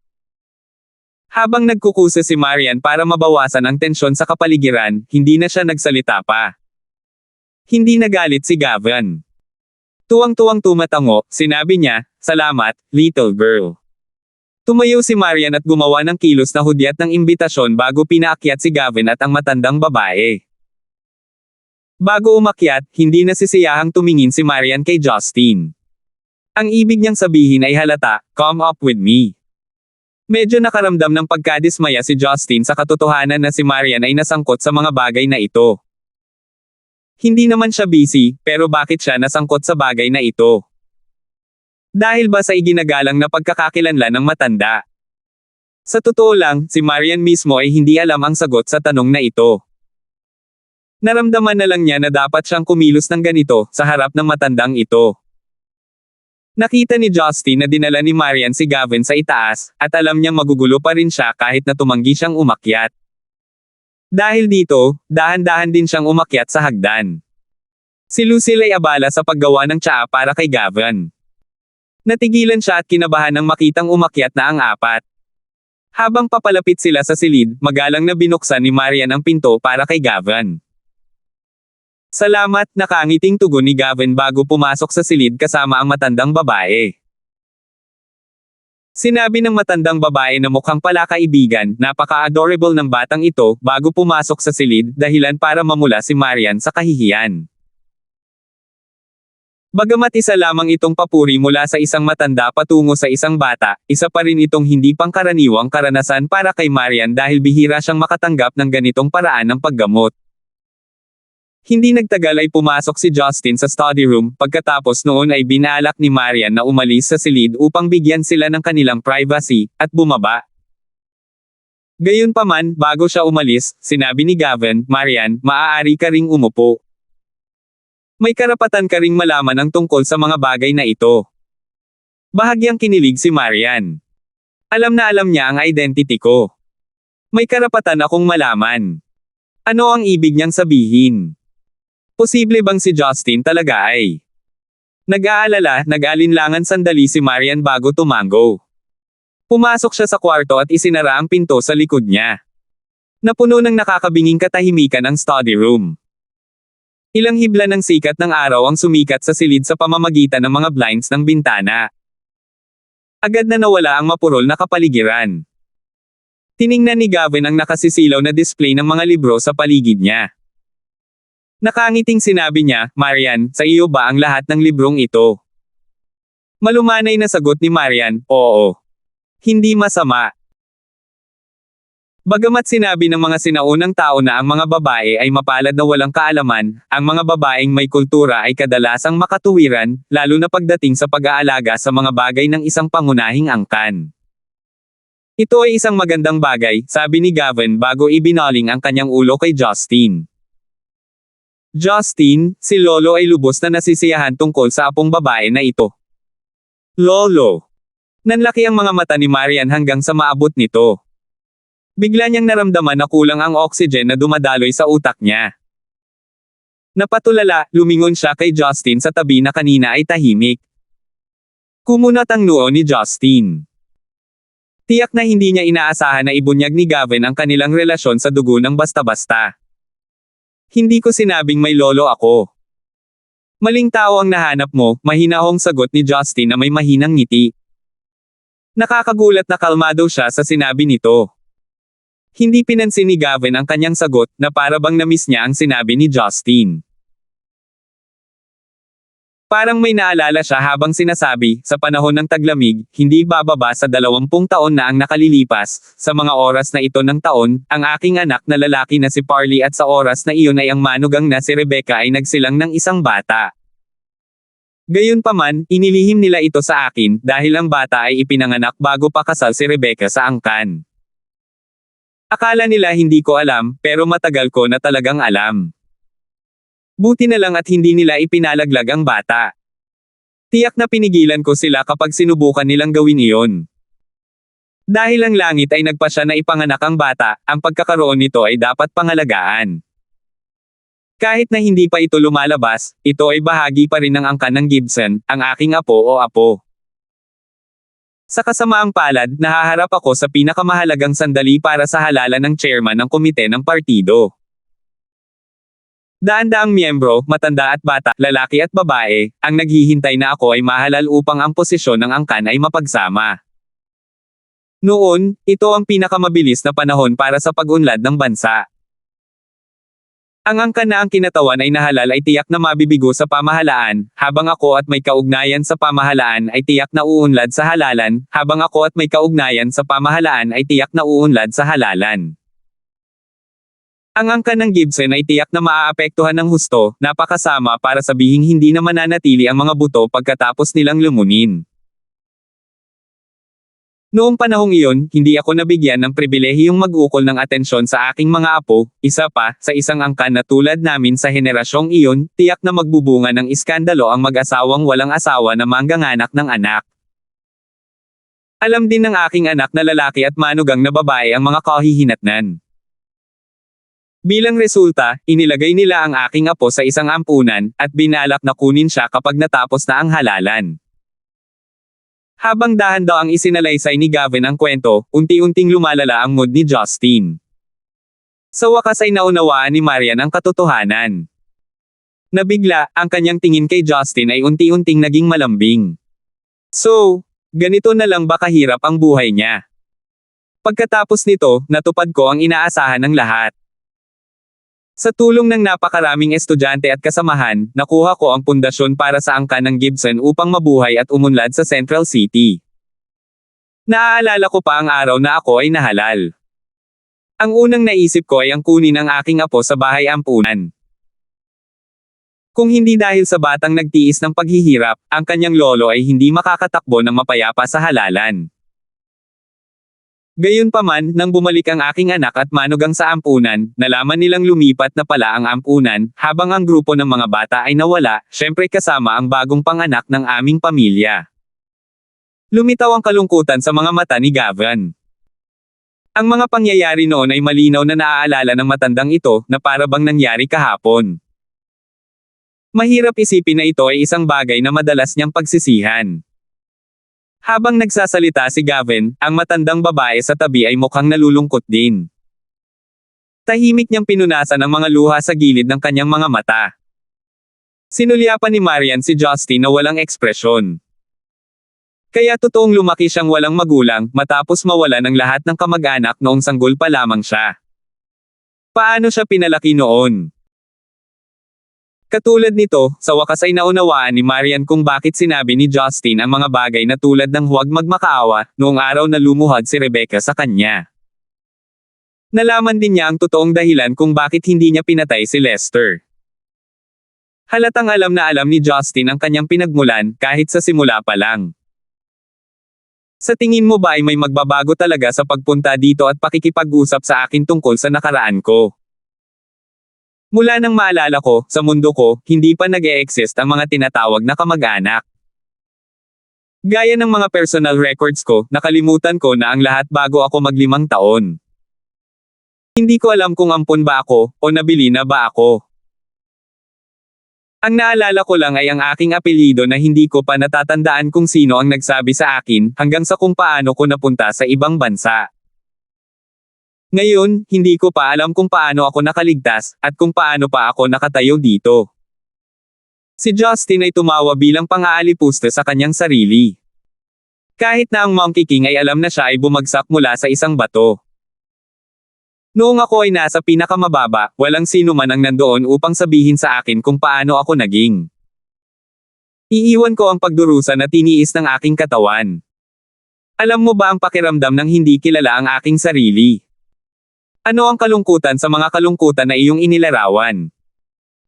S1: Habang nagkukusa si Marian para mabawasan ang tensyon sa kapaligiran, hindi na siya nagsalita pa. Hindi nagalit si Gavin. Tuwang-tuwang tumatango, sinabi niya, salamat, little girl. Tumayo si Marian at gumawa ng kilos na hudyat ng imbitasyon bago pinaakyat si Gavin at ang matandang babae. Bago umakyat, hindi nasisiyahang tumingin si Marian kay Justin. Ang ibig niyang sabihin ay halata, come up with me. Medyo nakaramdam ng pagkadismaya si Justin sa katotohanan na si Marian ay nasangkot sa mga bagay na ito. Hindi naman siya busy, pero bakit siya nasangkot sa bagay na ito? Dahil ba sa iginagalang na pagkakakilanlan ng matanda? Sa totoo lang, si Marian mismo ay hindi alam ang sagot sa tanong na ito. Naramdaman na lang niya na dapat siyang kumilos ng ganito, sa harap ng matandang ito. Nakita ni Justin na dinala ni Marian si Gavin sa itaas, at alam niyang magugulo pa rin siya kahit na tumanggi siyang umakyat. Dahil dito, dahan-dahan din siyang umakyat sa hagdan. Si Lucille ay abala sa paggawa ng tsaa para kay Gavin. Natigilan siya at kinabahan nang makitang umakyat na ang apat. Habang papalapit sila sa silid, magalang na binuksan ni Marian ang pinto para kay Gavin. Salamat, nakangiting tugon ni Gavin bago pumasok sa silid kasama ang matandang babae. Sinabi ng matandang babae na mukhang palakaibigan, napaka-adorable ng batang ito, bago pumasok sa silid, dahilan para mamula si Marian sa kahihiyan. Bagamat isa lamang itong papuri mula sa isang matanda patungo sa isang bata, isa pa rin itong hindi pangkaraniwang karanasan para kay Marian dahil bihira siyang makatanggap ng ganitong paraan ng paggamot. Hindi nagtagal ay pumasok si Justin sa study room, pagkatapos noon ay binalak ni Marian na umalis sa silid upang bigyan sila ng kanilang privacy, at bumaba. Gayunpaman, bago siya umalis, sinabi ni Gavin, "Marian, maaari ka ring umupo. May karapatan ka ring malaman ang tungkol sa mga bagay na ito." Bahagyang kinilig si Marian. Alam na alam niya ang identity ko. May karapatan akong malaman. Ano ang ibig niyang sabihin? Posible bang si Justin talaga ay? Nag-aalala, nag-alinlangan sandali si Marian bago tumango. Pumasok siya sa kwarto at isinara ang pinto sa likod niya. Napuno ng nakakabinging katahimikan ang study room. Ilang hibla ng sikat ng araw ang sumikat sa silid sa pamamagitan ng mga blinds ng bintana. Agad na nawala ang mapurol na kapaligiran. Tiningnan ni Gavin ang nakasisilaw na display ng mga libro sa paligid niya. Nakangiting sinabi niya, "Marian, sa iyo ba ang lahat ng librong ito?" Malumanay na sagot ni Marian, "Oo. Hindi masama." Bagamat sinabi ng mga sinaunang tao na ang mga babae ay mapalad na walang kaalaman, ang mga babaeng may kultura ay kadalasang makatuwiran, lalo na pagdating sa pag-aalaga sa mga bagay ng isang pangunahing angkan. "Ito ay isang magandang bagay," sabi ni Gavin bago ibinaling ang kanyang ulo kay Justin. Justin, si Lolo ay lubos na nasisiyahan tungkol sa apong babae na ito. "Lolo." Nanlaki ang mga mata ni Marian hanggang sa maabot nito. Bigla niyang naramdaman na kulang ang oxygen na dumadaloy sa utak niya. Napatulala, lumingon siya kay Justin sa tabi na kanina ay tahimik. Kumunat ang noo ni Justin. Tiyak na hindi niya inaasahan na ibunyag ni Gavin ang kanilang relasyon sa dugo ng basta-basta. "Hindi ko sinabing may lolo ako." "Maling tao ang nahanap mo," mahinahong sagot ni Justin na may mahinang ngiti. Nakakagulat na kalmado siya sa sinabi nito. Hindi pinansin ni Gavin ang kanyang sagot, na para bang na-miss niya ang sinabi ni Justin. Parang may naalala siya habang sinasabi, "Sa panahon ng taglamig, hindi bababa sa 20 taon na ang nakalilipas, sa mga oras na ito ng taon, ang aking anak na lalaki na si Parley at sa oras na iyon ay ang manugang na si Rebecca ay nagsilang ng isang bata. Gayunpaman, inilihim nila ito sa akin, dahil ang bata ay ipinanganak bago pa kasal si Rebecca sa angkan. Akala nila hindi ko alam, pero matagal ko na talagang alam. Buti na lang at hindi nila ipinalaglag ang bata. Tiyak na pinigilan ko sila kapag sinubukan nilang gawin iyon. Dahil ang langit ay nagpasya na ipanganak ang bata, ang pagkakaroon nito ay dapat pangalagaan. Kahit na hindi pa ito lumalabas, ito ay bahagi pa rin ng angkan ng Gibson, ang aking apo o apo. Sa kasamaang palad, nahaharap ako sa pinakamahalagang sandali para sa halalan ng chairman ng komite ng partido. Daan-daang miyembro, matanda at bata, lalaki at babae, ang naghihintay na ako ay mahalal upang ang posisyon ng angkan ay mapagsama. Noon, ito ang pinakamabilis na panahon para sa pag-unlad ng bansa. Ang angkan na ang kinatawan ay nahalal ay tiyak na mabibigo sa pamahalaan, habang ako at may kaugnayan sa pamahalaan ay tiyak na uunlad sa halalan, habang ako at may kaugnayan sa pamahalaan ay tiyak na uunlad sa halalan. Ang angkan ng Gibson ay tiyak na maaapektuhan ng husto, napakasama para sabihing hindi na mananatili ang mga buto pagkatapos nilang lumunin. Noong panahong iyon, hindi ako nabigyan ng pribilehiyong mag-ukol ng atensyon sa aking mga apo, isa pa, sa isang angkan na tulad namin sa henerasyong iyon, tiyak na magbubunga ng iskandalo ang mag-asawang walang asawa na mangganganak ng anak. Alam din ng aking anak na lalaki at manugang na babae ang mga kahihinatnan. Bilang resulta, inilagay nila ang aking apo sa isang ampunan, at binalak na kunin siya kapag natapos na ang halalan. Habang dahan-daw ang isinalaysay ni Gavin ang kwento, unti-unting lumalala ang mood ni Justin. Sa wakas ay naunawaan ni Marian ang katotohanan. Nabigla, ang kanyang tingin kay Justin ay unti-unting naging malambing. So, ganito na lang ba kahirap ang buhay niya? Pagkatapos nito, natupad ko ang inaasahan ng lahat. Sa tulong ng napakaraming estudyante at kasamahan, nakuha ko ang pundasyon para sa angkan ng Gibson upang mabuhay at umunlad sa Central City. Naaalala ko pa ang araw na ako ay nahalal. Ang unang naisip ko ay ang kunin ang aking apo sa bahay ampunan. Kung hindi dahil sa batang nagtiis ng paghihirap, ang kanyang lolo ay hindi makakatakbo ng mapayapa sa halalan. Gayunpaman, nang bumalik ang aking anak at manugang sa ampunan, nalaman nilang lumipat na pala ang ampunan, habang ang grupo ng mga bata ay nawala, syempre kasama ang bagong panganak ng aming pamilya. Lumitaw ang kalungkutan sa mga mata ni Gavin. Ang mga pangyayari noon ay malinaw na naaalala ng matandang ito, na para bang nangyari kahapon. Mahirap isipin na ito ay isang bagay na madalas niyang pagsisihan. Habang nagsasalita si Gavin, ang matandang babae sa tabi ay mukhang nalulungkot din. Tahimik niyang pinunasan ang mga luha sa gilid ng kanyang mga mata. Sinulyapan ni Marian si Justin na walang ekspresyon. Kaya totoong lumaki siyang walang magulang, matapos mawala ng lahat ng kamag-anak noong sanggol pa lamang siya. Paano siya pinalaki noon? Katulad nito, sa wakas ay naunawaan ni Marian kung bakit sinabi ni Justin ang mga bagay na tulad ng huwag magmakaawa, noong araw na lumuhad si Rebecca sa kanya. Nalaman din niya ang totoong dahilan kung bakit hindi niya pinatay si Lester. Halatang alam na alam ni Justin ang kanyang pinagmulan, kahit sa simula pa lang. Sa tingin mo ba ay may magbabago talaga sa pagpunta dito at pakikipag-usap sa akin tungkol sa nakaraan ko? Mula nang maalala ko, sa mundo ko, hindi pa nag-e-exist ang mga tinatawag na kamag-anak. Gaya ng mga personal records ko, nakalimutan ko na ang lahat bago ako mag-5 taon. Hindi ko alam kung ampon ba ako, o nabili na ba ako. Ang naalala ko lang ay ang aking apelyido na hindi ko pa natatandaan kung sino ang nagsabi sa akin, hanggang sa kung paano ko napunta sa ibang bansa. Ngayon, hindi ko pa alam kung paano ako nakaligtas, at kung paano pa ako nakatayo dito. Si Justin ay tumawa bilang pang-aalipusta sa kanyang sarili. Kahit na ang Monkey King ay alam na siya ay bumagsak mula sa isang bato. Noong ako ay nasa pinakamababa, walang sino man ang nandoon upang sabihin sa akin kung paano ako naging. Iiwan ko ang pagdurusa na tiniis ng aking katawan. Alam mo ba ang pakiramdam ng hindi kilala ang aking sarili? Ano ang kalungkutan sa mga kalungkutan na iyong inilarawan?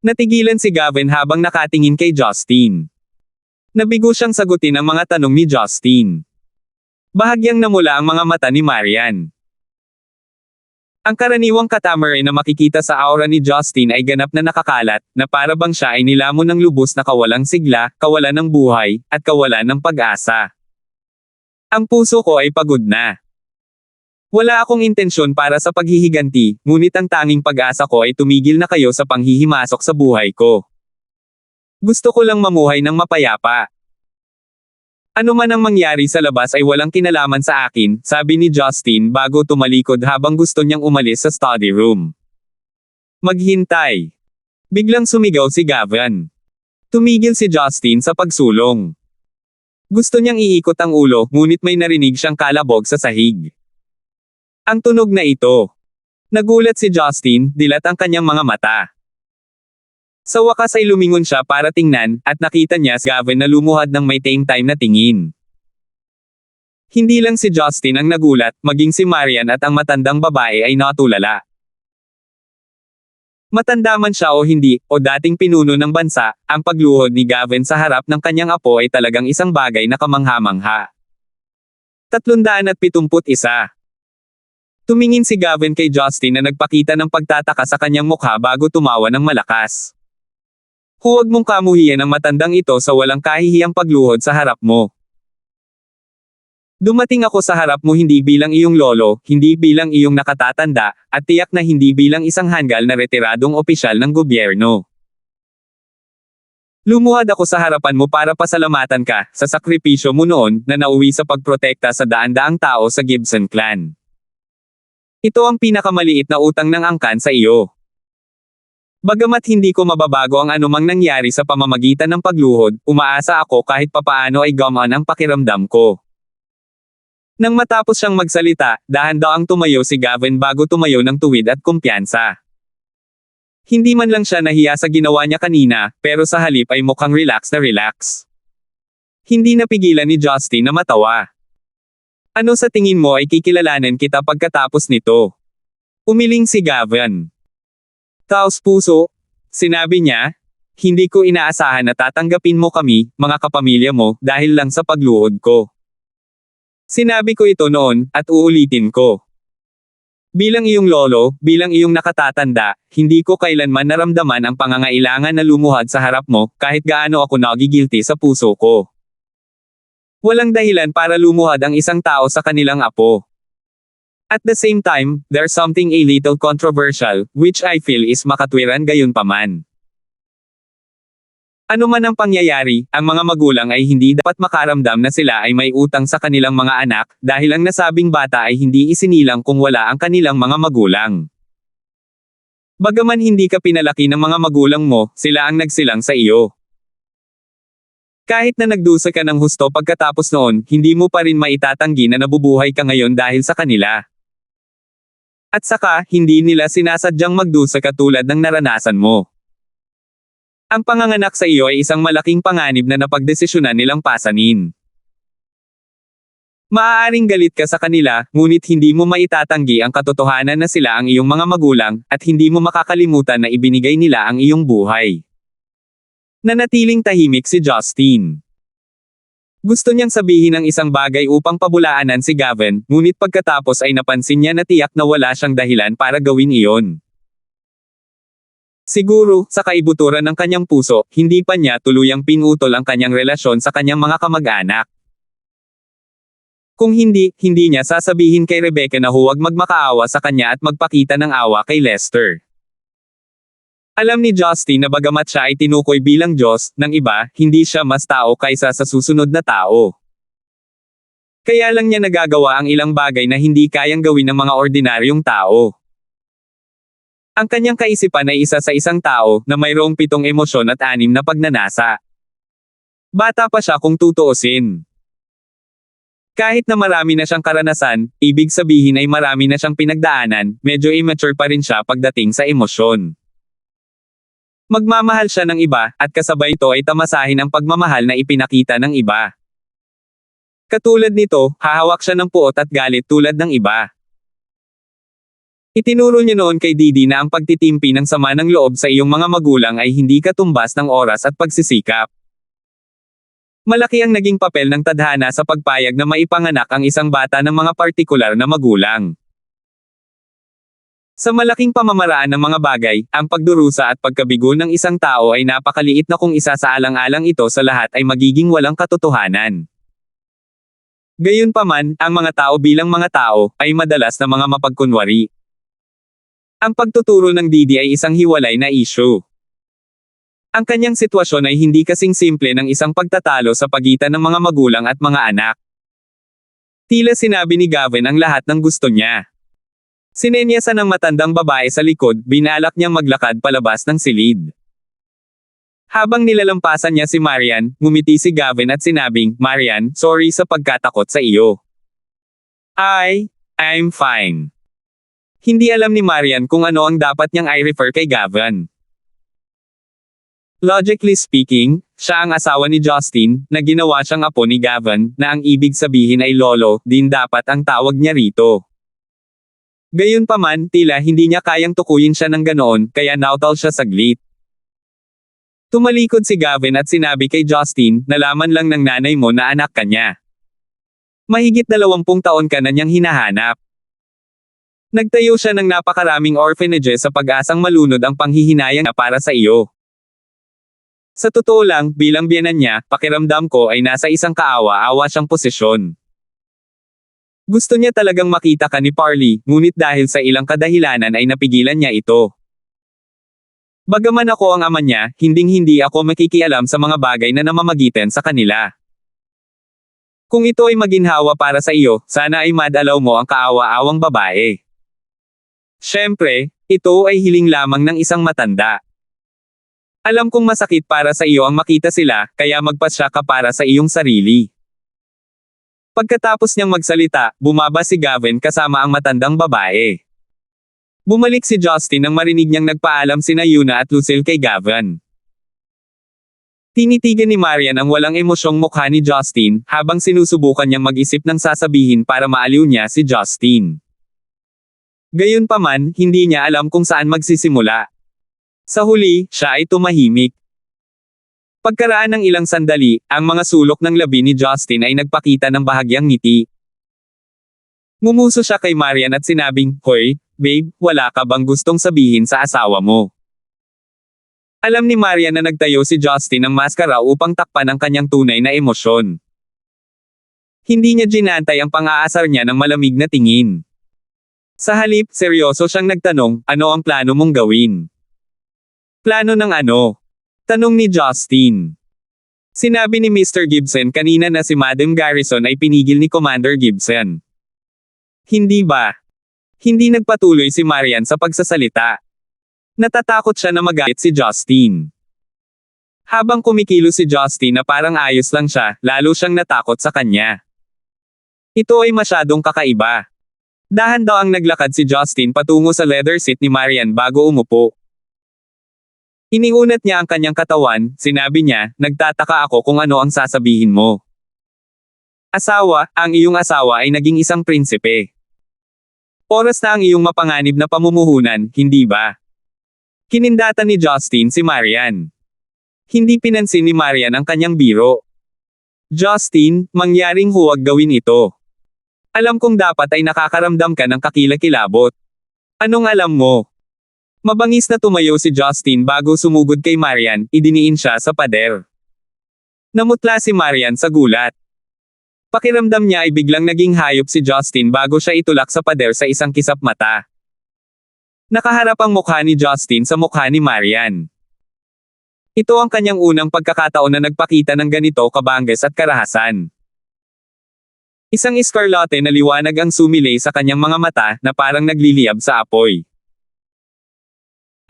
S1: Natigilan si Gavin habang nakatingin kay Justin. Nabigo siyang sagutin ang mga tanong ni Justin. Bahagyang namula ang mga mata ni Marian. Ang karaniwang katamaran na makikita sa aura ni Justin ay ganap na nakakalat, na para bang siya ay nilamon ng lubos na kawalang sigla, kawalan ng buhay, at kawalan ng pag-asa. Ang puso ko ay pagod na. Wala akong intensyon para sa paghihiganti, ngunit ang tanging pag-asa ko ay tumigil na kayo sa panghihimasok sa buhay ko. Gusto ko lang mamuhay ng mapayapa. Ano man ang mangyari sa labas ay walang kinalaman sa akin, sabi ni Justin bago tumalikod habang gusto niyang umalis sa study room. Maghintay. Biglang sumigaw si Gavin. Tumigil si Justin sa pagsulong. Gusto niyang iikot ang ulo, ngunit may narinig siyang kalabog sa sahig. Ang tunog na ito. Nagulat si Justin, dilat ang kanyang mga mata. Sa wakas ay lumingon siya para tingnan, at nakita niya si Gavin na lumuhad ng may time na tingin. Hindi lang si Justin ang nagulat, maging si Marian at ang matandang babae ay natulala. Matanda man siya o hindi, o dating pinuno ng bansa, ang pagluhod ni Gavin sa harap ng kanyang apo ay talagang isang bagay na kamangha-mangha. 371. Tumingin si Gavin kay Justin na nagpakita ng pagtataka sa kanyang mukha bago tumawa ng malakas. Huwag mong kamuhian ang matandang ito sa walang kahihiyang pagluhod sa harap mo. Dumating ako sa harap mo hindi bilang iyong lolo, hindi bilang iyong nakatatanda, at tiyak na hindi bilang isang hanggal na retiradong opisyal ng gobyerno. Lumuhad ako sa harapan mo para pasalamatan ka, sa sakripisyo mo noon, na nauwi sa pagprotekta sa daan-daang tao sa Gibson clan. Ito ang pinakamaliit na utang ng angkan sa iyo. Bagamat hindi ko mababago ang anumang nangyari sa pamamagitan ng pagluhod, umaasa ako kahit papaano ay gumaan ang pakiramdam ko. Nang matapos siyang magsalita, dahan-dahang tumayo si Gavin bago tumayo ng tuwid at kumpiyansa. Hindi man lang siya nahiya sa ginawa niya kanina, pero sa halip ay mukhang relax na relax. Hindi napigilan ni Justin na matawa. Ano sa tingin mo ay kikilalanin kita pagkatapos nito? Umiling si Gavin. Taos puso, sinabi niya. hindi ko inaasahan na tatanggapin mo kami, mga kapamilya mo, dahil lang sa pagluhod ko. Sinabi ko ito noon, at uulitin ko. Bilang iyong lolo, bilang iyong nakatatanda, hindi ko kailanman naramdaman ang pangangailangan na lumuhad sa harap mo, kahit gaano ako nagigilty sa puso ko. Walang dahilan para lumuhad ang isang tao sa kanilang apo. At the same time, there's something a little controversial, which I feel is makatwiran gayunpaman. Ano man ang pangyayari, ang mga magulang ay hindi dapat makaramdam na sila ay may utang sa kanilang mga anak, dahil ang nasabing bata ay hindi isinilang kung wala ang kanilang mga magulang. Bagaman hindi ka pinalaki ng mga magulang mo, sila ang nagsilang sa iyo. Kahit na nagdusa ka ng husto pagkatapos noon, hindi mo pa rin maitatanggi na nabubuhay ka ngayon dahil sa kanila. At saka, hindi nila sinasadyang magdusa katulad ng naranasan mo. Ang panganganak sa iyo ay isang malaking panganib na napagdesisyonan nilang pasanin. Maaaring galit ka sa kanila, ngunit hindi mo maitatanggi ang katotohanan na sila ang iyong mga magulang, at hindi mo makakalimutan na ibinigay nila ang iyong buhay. Nanatiling tahimik si Justin. Gusto niyang sabihin ang isang bagay upang pabulaanan si Gavin, ngunit pagkatapos ay napansin niya na tiyak na wala siyang dahilan para gawin iyon. Siguro, sa kaibuturan ng kanyang puso, hindi pa niya tuluyang pinutol ang kanyang relasyon sa kanyang mga kamag-anak. Kung hindi, hindi niya sasabihin kay Rebecca na huwag magmakaawa sa kanya at magpakita ng awa kay Lester. Alam ni Justin na bagamat siya ay tinukoy bilang Diyos ng iba, hindi siya mas tao kaysa sa susunod na tao. Kaya lang niya nagagawa ang ilang bagay na hindi kayang gawin ng mga ordinaryong tao. Ang kanyang kaisipan ay isa sa isang tao na mayroong 7 emosyon at 6 na pagnanasa. Bata pa siya kung tutuusin. Kahit na marami na siyang karanasan, ibig sabihin ay marami na siyang pinagdaanan, medyo immature pa rin siya pagdating sa emosyon. Magmamahal siya ng iba, at kasabay ito ay tamasahin ang pagmamahal na ipinakita ng iba. Katulad nito, hahawak siya ng puot at galit tulad ng iba. Itinuro niya noon kay Didi na ang pagtitimpi ng sama ng loob sa iyong mga magulang ay hindi katumbas ng oras at pagsisikap. Malaki ang naging papel ng tadhana sa pagpayag na maipanganak ang isang bata ng mga partikular na magulang. Sa malaking pamamaraan ng mga bagay, ang pagdurusa at pagkabigo ng isang tao ay napakaliit na kung isasaalang-alang ito sa lahat ay magiging walang katotohanan. Gayunpaman, ang mga tao bilang mga tao, ay madalas na mga mapagkunwari. Ang pagtuturo ng Didi ay isang hiwalay na issue. Ang kanyang sitwasyon ay hindi kasing simple ng isang pagtatalo sa pagitan ng mga magulang at mga anak. Tila sinabi ni Gavin ang lahat ng gusto niya. Sinenyasan ng matandang babae sa likod, binalak niyang maglakad palabas ng silid. Habang nilalampasan niya si Marian, ngumiti si Gavin at sinabing, "Marian, sorry sa pagkatakot sa iyo." I'm fine. Hindi alam ni Marian kung ano ang dapat niyang i-refer kay Gavin. Logically speaking, siya ang asawa ni Justin, na ginawa siyang apo ni Gavin, na ang ibig sabihin ay lolo, din dapat ang tawag niya rito. Gayunpaman, tila hindi niya kayang tukuyin siya ng ganoon, kaya nautal siya saglit. Tumalikod si Gavin at sinabi kay Justin, "Nalaman lang ng nanay mo na anak ka niya. Mahigit 20 taon ka na niyang hinahanap. Nagtayo siya ng napakaraming orphanages sa pag-asang malunod ang panghihinayang na para sa iyo. Sa totoo lang, bilang biyenan niya, pakiramdam ko ay nasa isang kaawa-awa siyang posisyon. Gusto niya talagang makita ka ni Parley, ngunit dahil sa ilang kadahilanan ay napigilan niya ito. Bagaman ako ang ama niya, hinding-hindi ako makikialam sa mga bagay na namamagitan sa kanila. Kung ito ay maginhawa para sa iyo, sana ay madalaw mo ang kaawa-awang babae. Siyempre, ito ay hiling lamang ng isang matanda. Alam kong masakit para sa iyo ang makita sila, kaya magpasya ka para sa iyong sarili." Pagkatapos niyang magsalita, bumaba si Gavin kasama ang matandang babae. Bumalik si Justin nang marinig niyang nagpaalam sina Yuna at Lucille kay Gavin. Tinitigan ni Marian ang walang emosyong mukha ni Justin, habang sinusubukan niyang mag-isip ng sasabihin para maaliw niya si Justin. Gayunpaman, hindi niya alam kung saan magsisimula. Sa huli, siya ay tumahimik. Pagkaraan ng ilang sandali, ang mga sulok ng labi ni Justin ay nagpakita ng bahagyang ngiti. Ngumuso siya kay Marian at sinabing, "Hoy, babe, wala ka bang gustong sabihin sa asawa mo?" Alam ni Marian na nagtayo si Justin ng maskara upang takpan ang kanyang tunay na emosyon. Hindi niya ginantay ang pang-aasar niya ng malamig na tingin. Sa halip, seryoso siyang nagtanong, "Ano ang plano mong gawin?" "Plano ng ano?" tanong ni Justin. Sinabi ni Mr. Gibson kanina na si Madam Garrison ay pinigil ni Commander Gibson. Hindi ba? Hindi nagpatuloy si Marian sa pagsasalita. Natatakot siya na magalit si Justin. Habang kumikilos si Justin na parang ayos lang siya, lalo siyang natakot sa kanya. Ito ay masyadong kakaiba. Dahan-dahang naglakad si Justin patungo sa leather seat ni Marian bago umupo. Iniunat niya ang kanyang katawan, sinabi niya, "Nagtataka ako kung ano ang sasabihin mo." Asawa, ang iyong asawa ay naging isang prinsipe. Oras na ang iyong mapanganib na pamumuhunan, hindi ba? Kinindatan ni Justin si Marian. Hindi pinansin ni Marian ang kanyang biro. "Justin, mangyaring huwag gawin ito. Alam kong dapat ay nakakaramdam ka ng kakilakilabot. Anong alam mo?" Mabangis na tumayo si Justin bago sumugod kay Marian, idiniin siya sa pader. Namutla si Marian sa gulat. Pakiramdam niya ay biglang naging hayop si Justin bago siya itulak sa pader sa isang kisap mata. Nakaharap ang mukha ni Justin sa mukha ni Marian. Ito ang kanyang unang pagkakataon na nagpakita ng ganito kabangges at karahasan. Isang iskarlate na liwanag ang sumilay sa kanyang mga mata na parang nagliliyab sa apoy.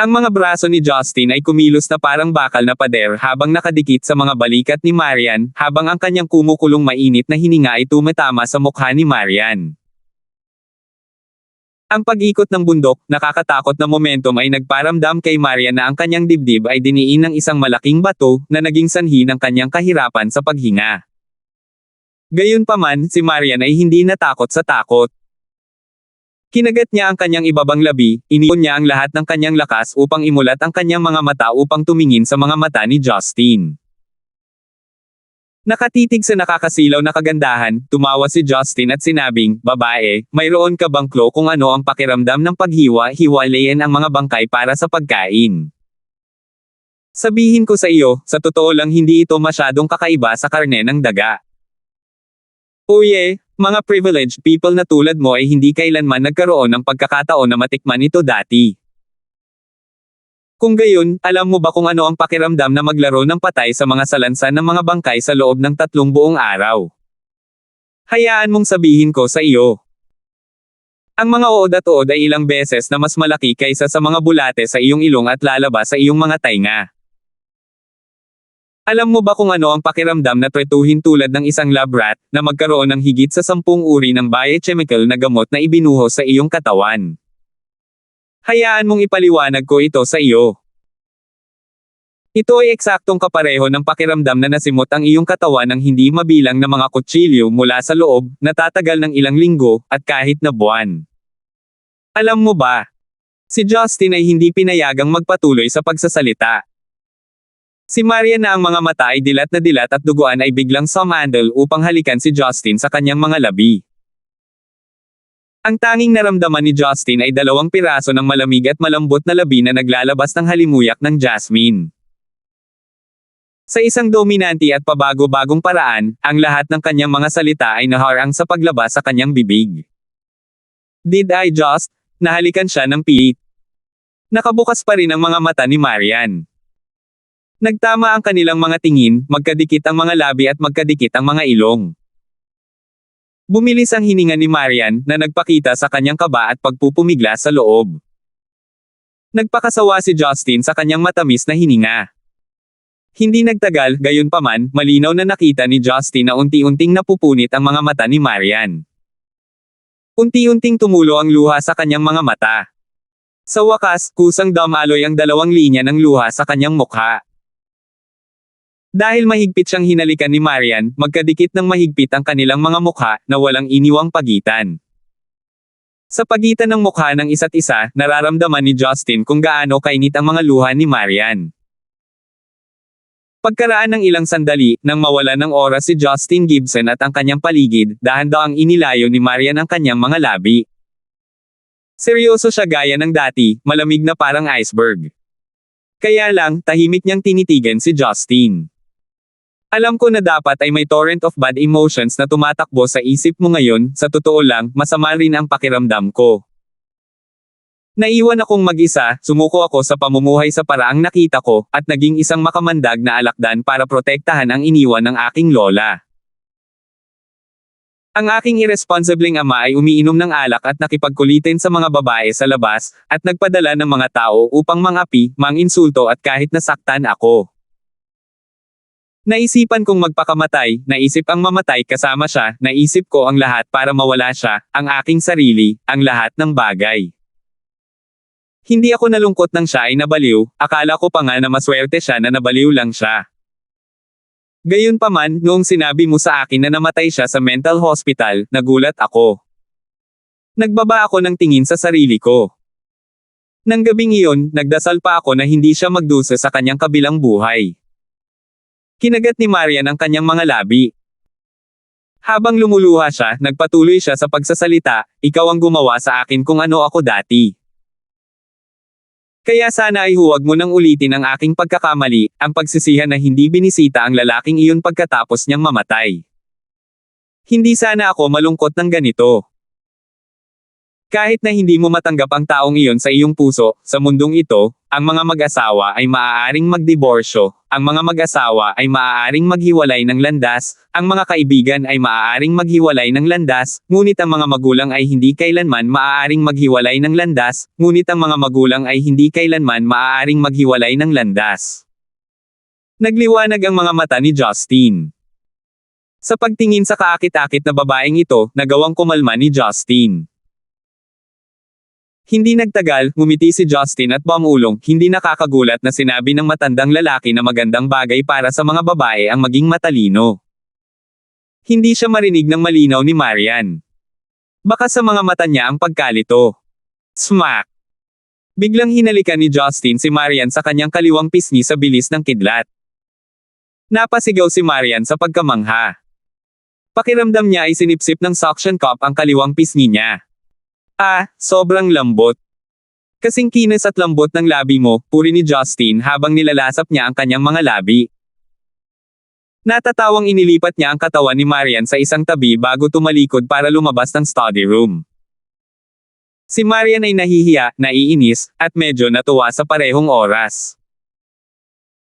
S1: Ang mga braso ni Justin ay kumilos na parang bakal na pader habang nakadikit sa mga balikat ni Marian, habang ang kanyang kumukulong mainit na hininga ay tumatama sa mukha ni Marian. Ang pag-ikot ng bundok, nakakatakot na momentum ay nagparamdam kay Marian na ang kanyang dibdib ay diniin ng isang malaking bato na naging sanhi ng kanyang kahirapan sa paghinga. Gayunpaman, si Marian ay hindi natakot sa takot. Kinagat niya ang kanyang ibabang labi, iniyon niya ang lahat ng kanyang lakas upang imulat ang kanyang mga mata upang tumingin sa mga mata ni Justin. Nakatitig sa nakakasilaw na kagandahan, tumawa si Justin at sinabing, "Babae, mayroon ka bang clue kung ano ang pakiramdam ng paghiwa-hiwalayin ang mga bangkay para sa pagkain? Sabihin ko sa iyo, sa totoo lang hindi ito masyadong kakaiba sa karne ng daga. Uye, mga privileged people na tulad mo ay hindi kailanman nagkaroon ng pagkakataon na matikman ito dati. Kung gayon, alam mo ba kung ano ang pakiramdam na maglaro ng patay sa mga salansan ng mga bangkay sa loob ng 3 buong araw? Hayaan mong sabihin ko sa iyo. Ang mga uod at uod ay ilang beses na mas malaki kaysa sa mga bulate sa iyong ilong at lalabas sa iyong mga tainga. Alam mo ba kung ano ang pakiramdam na tretuhin tulad ng isang lab rat, na magkaroon ng higit sa 10 uri ng biochemical na gamot na ibinuhos sa iyong katawan? Hayaan mong ipaliwanag ko ito sa iyo. Ito ay eksaktong kapareho ng pakiramdam na nasimot ang iyong katawan ng hindi mabilang na mga kutsilyo mula sa loob, natatagal ng ilang linggo, at kahit na buwan. Alam mo ba? Si Justin ay hindi pinayagang magpatuloy sa pagsasalita. Si Marian na ang mga mata ay dilat na dilat at duguan ay biglang sumandal upang halikan si Justin sa kanyang mga labi. Ang tanging naramdaman ni Justin ay 2 piraso ng malamig at malambot na labi na naglalabas ng halimuyak ng jasmine. Sa isang dominante at pabago-bagong paraan, ang lahat ng kanyang mga salita ay naharang sa paglabas sa kanyang bibig. Did I just? Nahalikan siya ng pilit. Nakabukas pa rin ang mga mata ni Marian. Nagtama ang kanilang mga tingin, magkadikit ang mga labi at magkadikit ang mga ilong. Bumilis ang hininga ni Marian, na nagpakita sa kanyang kaba at pagpupumigla sa loob. Nagpakasawa si Justin sa kanyang matamis na hininga. Hindi nagtagal, gayunpaman, malinaw na nakita ni Justin na unti-unting napupunit ang mga mata ni Marian. Unti-unting tumulo ang luha sa kanyang mga mata. Sa wakas, kusang dumaloy ang 2 linya ng luha sa kanyang mukha. Dahil mahigpit siyang hinalikan ni Marian, magkadikit ng mahigpit ang kanilang mga mukha, na walang iniwang pagitan. Sa pagitan ng mukha ng isa't isa, nararamdaman ni Justin kung gaano kainit ang mga luha ni Marian. Pagkaraan ng ilang sandali, nang mawala ng oras si Justin Gibson at ang kanyang paligid, dahan-dahang inilayo ni Marian ang kanyang mga labi. Seryoso siya gaya ng dati, malamig na parang iceberg. Kaya lang, tahimik niyang tinitigan si Justin. Alam ko na dapat ay may torrent of bad emotions na tumatakbo sa isip mo ngayon, sa totoo lang, masama rin ang pakiramdam ko. Naiwan akong mag-isa, sumuko ako sa pamumuhay sa paraang nakita ko, at naging isang makamandag na alakdan para protektahan ang iniwan ng aking lola. Ang aking irresponsibleng ama ay umiinom ng alak at nakipagkulitin sa mga babae sa labas, at nagpadala ng mga tao upang mangapi, manginsulto at kahit nasaktan ako. Naisipan kong magpakamatay, naisip ang mamatay kasama siya, naisip ko ang lahat para mawala siya, ang aking sarili, ang lahat ng bagay. Hindi ako nalungkot nang siya ay nabaliw, akala ko pa nga na maswerte siya na nabaliw lang siya. Gayunpaman, noong sinabi mo sa akin na namatay siya sa mental hospital, nagulat ako. Nagbaba ako ng tingin sa sarili ko. Nang gabing iyon, nagdasal pa ako na hindi siya magdusa sa kanyang kabilang buhay. Kinagat ni Marian ang kanyang mga labi. Habang lumuluha siya, nagpatuloy siya sa pagsasalita, ikaw ang gumawa sa akin kung ano ako dati. Kaya sana ay huwag mo nang ulitin ang aking pagkakamali, ang pagsisihan na hindi binisita ang lalaking iyon pagkatapos niyang mamatay. Hindi sana ako malungkot ng ganito. Kahit na hindi mo matanggap ang taong iyon sa iyong puso, sa mundong ito, ang mga mag-asawa ay maaaring magdiborsyo, ang mga mag-asawa ay maaaring maghiwalay ng landas, ang mga kaibigan ay maaaring maghiwalay ng landas, ngunit ang mga magulang ay hindi kailanman maaaring maghiwalay ng landas, ngunit ang mga magulang ay hindi kailanman maaaring maghiwalay ng landas. Nagliwanag ang mga mata ni Justin. Sa pagtingin sa kaakit-akit na babaeng ito, nagawang kumalma ni Justin. Hindi nagtagal, ngumiti si Justin at bumulong, hindi nakakagulat na sinabi ng matandang lalaki na magandang bagay para sa mga babae ang maging matalino. Hindi siya marinig ng malinaw ni Marian. Baka sa mga mata niya ang pagkalito. Smack! Biglang hinalikan ni Justin si Marian sa kanyang kaliwang pisngi sa bilis ng kidlat. Napasigaw si Marian sa pagkamangha. Pakiramdam niya ay sinipsip ng suction cup ang kaliwang pisngi niya. Sobrang lambot. Kasing kinis at lambot ng labi mo, puri ni Justin habang nilalasap niya ang kanyang mga labi. Natatawang inilipat niya ang katawan ni Marian sa isang tabi bago tumalikod para lumabas ng study room. Si Marian ay nahihiya, naiinis, at medyo natuwa sa parehong oras.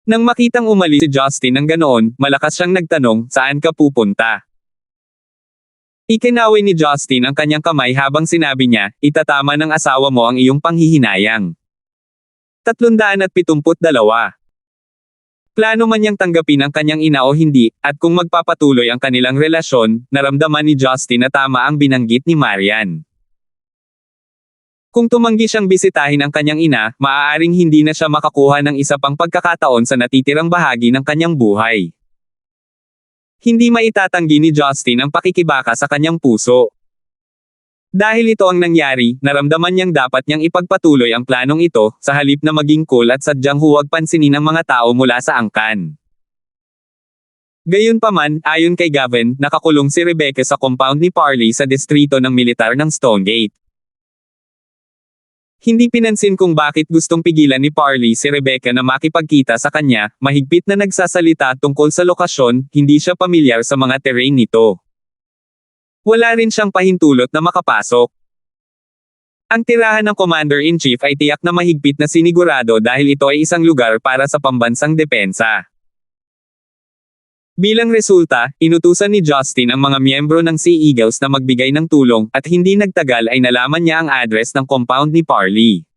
S1: Nang makitang umalis si Justin ng ganoon, malakas siyang nagtanong, saan ka pupunta? Ikinaway ni Justin ang kanyang kamay habang sinabi niya, itatama ng asawa mo ang iyong panghihinayang. 372. Plano man niyang tanggapin ang kanyang ina o hindi, at kung magpapatuloy ang kanilang relasyon, naramdaman ni Justin na tama ang binanggit ni Marian. Kung tumanggi siyang bisitahin ang kanyang ina, maaaring hindi na siya makakuha ng isa pang pagkakataon sa natitirang bahagi ng kanyang buhay. Hindi maitatanggi ni Justin ang pakikibaka sa kanyang puso. Dahil ito ang nangyari, naramdaman niyang dapat niyang ipagpatuloy ang planong ito, sa halip na maging cool at sadyang huwag pansinin ng mga tao mula sa angkan. Gayunpaman, ayon kay Gavin, nakakulong si Rebecca sa compound ni Parley sa distrito ng militar ng Stonegate. Hindi pinansin kung bakit gustong pigilan ni Parley si Rebecca na makipagkita sa kanya, mahigpit na nagsasalita tungkol sa lokasyon, hindi siya pamilyar sa mga terrain nito. Wala rin siyang pahintulot na makapasok. Ang tirahan ng Commander-in-Chief ay tiyak na mahigpit na sinigurado dahil ito ay isang lugar para sa pambansang depensa. Bilang resulta, inutusan ni Justin ang mga miyembro ng Sea Eagles na magbigay ng tulong, at hindi nagtagal ay nalaman niya ang address ng compound ni Parley.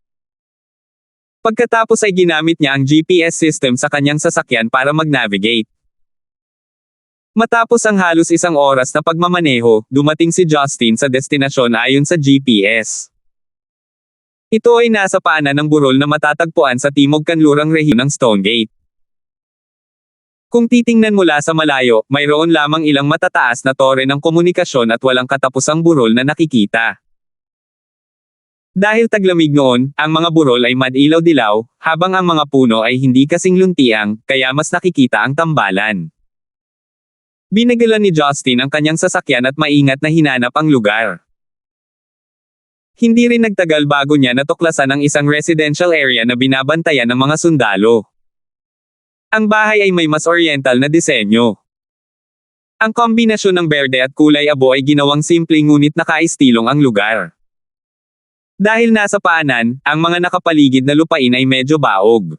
S1: Pagkatapos ay ginamit niya ang GPS system sa kanyang sasakyan para mag-navigate. Matapos ang halos 1 oras na pagmamaneho, dumating si Justin sa destinasyon ayon sa GPS. Ito ay nasa paanan ng burol na matatagpuan sa timog kanlurang rehiyon ng Stonegate. Kung titingnan mula sa malayo, mayroon lamang ilang matataas na tore ng komunikasyon at walang katapusang burol na nakikita. Dahil taglamig noon, ang mga burol ay madilaw-dilaw, habang ang mga puno ay hindi kasing luntiang, kaya mas nakikita ang tambalan. Binagalan ni Justin ang kanyang sasakyan at maingat na hinanap ang lugar. Hindi rin nagtagal bago niya natuklasan ang isang residential area na binabantayan ng mga sundalo. Ang bahay ay may mas oriental na disenyo. Ang kombinasyon ng berde at kulay abo ay ginawang simple ngunit nakaistilong ang lugar. Dahil nasa paanan, ang mga nakapaligid na lupain ay medyo baog.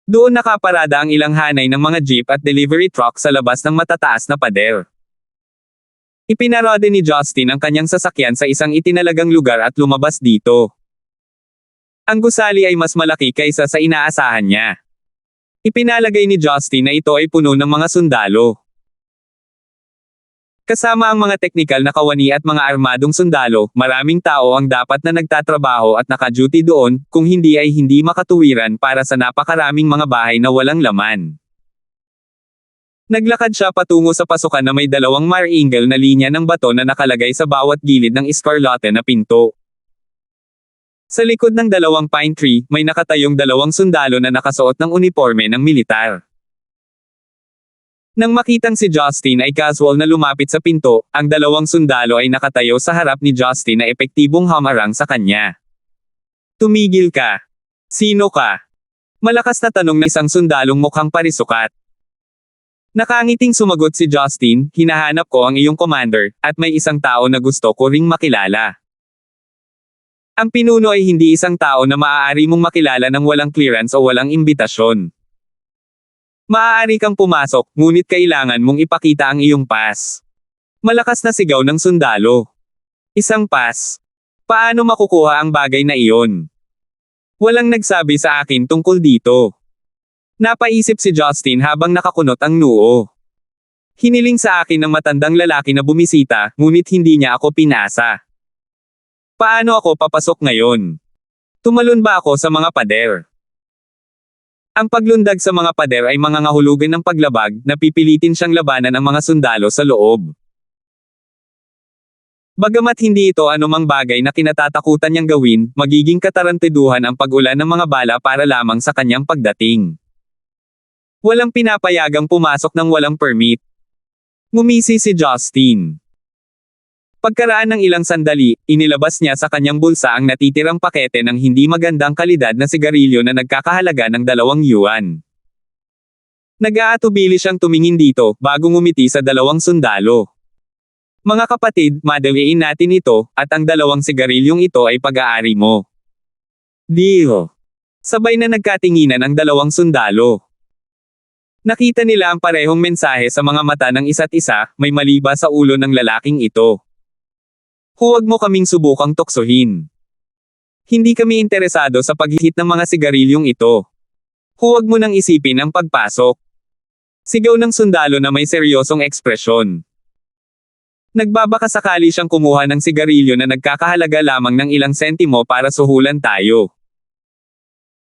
S1: Doon nakaparada ang ilang hanay ng mga jeep at delivery truck sa labas ng matataas na pader. Ipinarode ni Justin ang kanyang sasakyan sa isang itinalagang lugar at lumabas dito. Ang gusali ay mas malaki kaysa sa inaasahan niya. Ipinalagay ni Justin na ito ay puno ng mga sundalo. Kasama ang mga teknikal na kawani at mga armadong sundalo, maraming tao ang dapat na nagtatrabaho at naka-duty doon, kung hindi ay hindi makatuwiran para sa napakaraming mga bahay na walang laman. Naglakad siya patungo sa pasukan na may dalawang mar-angle na linya ng bato na nakalagay sa bawat gilid ng eskarlate na pinto. Sa likod ng dalawang pine tree, may nakatayong dalawang sundalo na nakasuot ng uniforme ng militar. Nang makitang si Justin ay casual na lumapit sa pinto, ang dalawang sundalo ay nakatayo sa harap ni Justin na epektibong hamarang sa kanya. Tumigil ka. Sino ka? Malakas na tanong ng isang sundalong mukhang parisukat. Nakangiting sumagot si Justin, hinahanap ko ang iyong commander, at may isang tao na gusto ko ring makilala. Ang pinuno ay hindi isang tao na maaari mong makilala ng walang clearance o walang imbitasyon. Maaari kang pumasok, ngunit kailangan mong ipakita ang iyong pass. Malakas na sigaw ng sundalo. Isang pass? Paano makukuha ang bagay na iyon? Walang nagsabi sa akin tungkol dito. Napaisip si Justin habang nakakunot ang noo. Hiniling sa akin ng matandang lalaki na bumisita, ngunit hindi niya ako pinasa. Paano ako papasok ngayon? Tumalon ba ako sa mga pader? Ang paglundag sa mga pader ay mga ngahulugan ng paglabag, na pipilitin siyang labanan ang mga sundalo sa loob. Bagamat hindi ito anumang bagay na kinatatakutan niyang gawin, magiging katarantiduhan ang pag-ulan ng mga bala para lamang sa kanyang pagdating. Walang pinapayagang pumasok ng walang permit. Ngumisi si Justin. Pagkaraan ng ilang sandali, inilabas niya sa kanyang bulsa ang natitirang pakete ng hindi magandang kalidad na sigarilyo na nagkakahalaga ng 2 yuan. Nag-aatubili siyang tumingin dito, bago ngumiti sa dalawang sundalo. Mga kapatid, madaliin natin ito, at ang 2 sigarilyong ito ay pag-aari mo. Deal. Sabay na nagkatinginan ang 2 sundalo. Nakita nila ang parehong mensahe sa mga mata ng isa't isa, may mali ba sa ulo ng lalaking ito? Huwag mo kaming subukang tuksohin. Hindi kami interesado sa paghihit ng mga sigarilyong ito. Huwag mo nang isipin ang pagpasok. Sigaw ng sundalo na may seryosong ekspresyon. Nagbabaka sakali siyang kumuha ng sigarilyo na nagkakahalaga lamang ng ilang sentimo para suhulan tayo.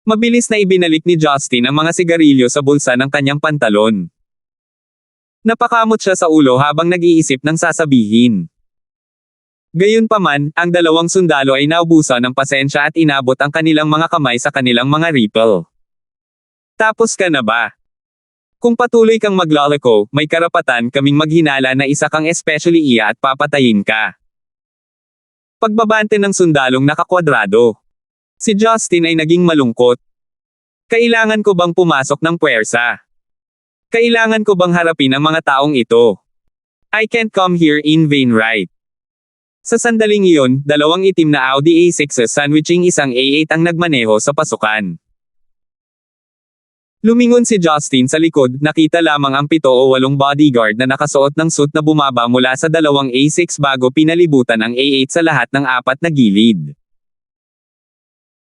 S1: Mabilis na ibinalik ni Justin ang mga sigarilyo sa bulsa ng kanyang pantalon. Napakamot siya sa ulo habang nag-iisip ng sasabihin. Gayunpaman, ang 2 sundalo ay naubusan ng pasensya at inabot ang kanilang mga kamay sa kanilang mga rifle. Tapos ka na ba? Kung patuloy kang maglalako, may karapatan kaming maghinala na isa kang especially iya at papatayin ka. Pagbabante ng sundalong nakakwadrado. Si Justin ay naging malungkot. Kailangan ko bang pumasok ng puwersa? Kailangan ko bang harapin ang mga taong ito? I can't come here in vain, right? Sa sandaling iyon, 2 itim na Audi A6s sandwiching isang A8 ang nagmaneho sa pasukan. Lumingon si Justin sa likod, nakita lamang ang 7 o 8 bodyguard na nakasuot ng suit na bumaba mula sa 2 A6 bago pinalibutan ang A8 sa lahat ng 4 na gilid.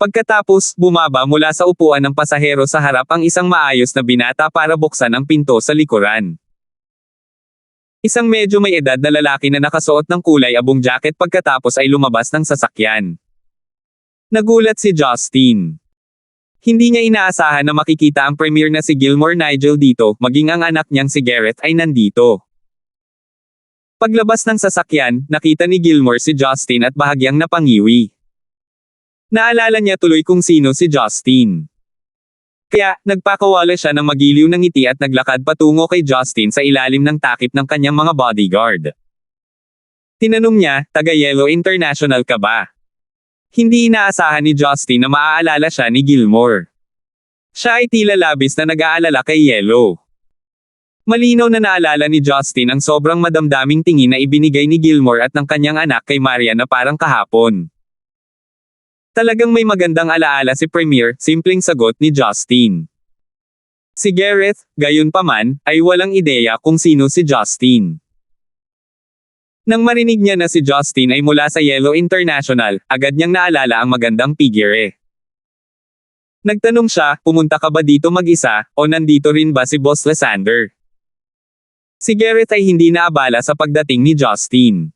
S1: Pagkatapos, bumaba mula sa upuan ng pasahero sa harap ang isang maayos na binata para buksan ang pinto sa likuran. Isang medyo may edad na lalaki na nakasuot ng kulay abong jacket pagkatapos ay lumabas ng sasakyan. Nagulat si Justin. Hindi niya inaasahan na makikita ang premier na si Gilmore Nigel dito, maging ang anak niyang si Gareth ay nandito. Paglabas ng sasakyan, nakita ni Gilmore si Justin at bahagyang napangiwi. Naalala niya tuloy kung sino si Justin. Kaya, nagpakawala siya ng magiliw ng ngiti at naglakad patungo kay Justin sa ilalim ng takip ng kanyang mga bodyguard. Tinanong niya, taga-Yellow International ka ba? Hindi inaasahan ni Justin na maaalala siya ni Gilmore. Siya ay tila labis na nag-aalala kay Yellow. Malinaw na naalala ni Justin ang sobrang madamdaming tingin na ibinigay ni Gilmore at ng kanyang anak kay Marian na parang kahapon. Talagang may magandang alaala si Premier, simpleng sagot ni Justin. Si Gareth, gayunpaman, ay walang ideya kung sino si Justin. Nang marinig niya na si Justin ay mula sa Yellow International, agad niyang naalala ang magandang figure. Nagtanong siya, pumunta ka ba dito mag-isa, o nandito rin ba si Boss Lysander? Si Gareth ay hindi naabala sa pagdating ni Justin.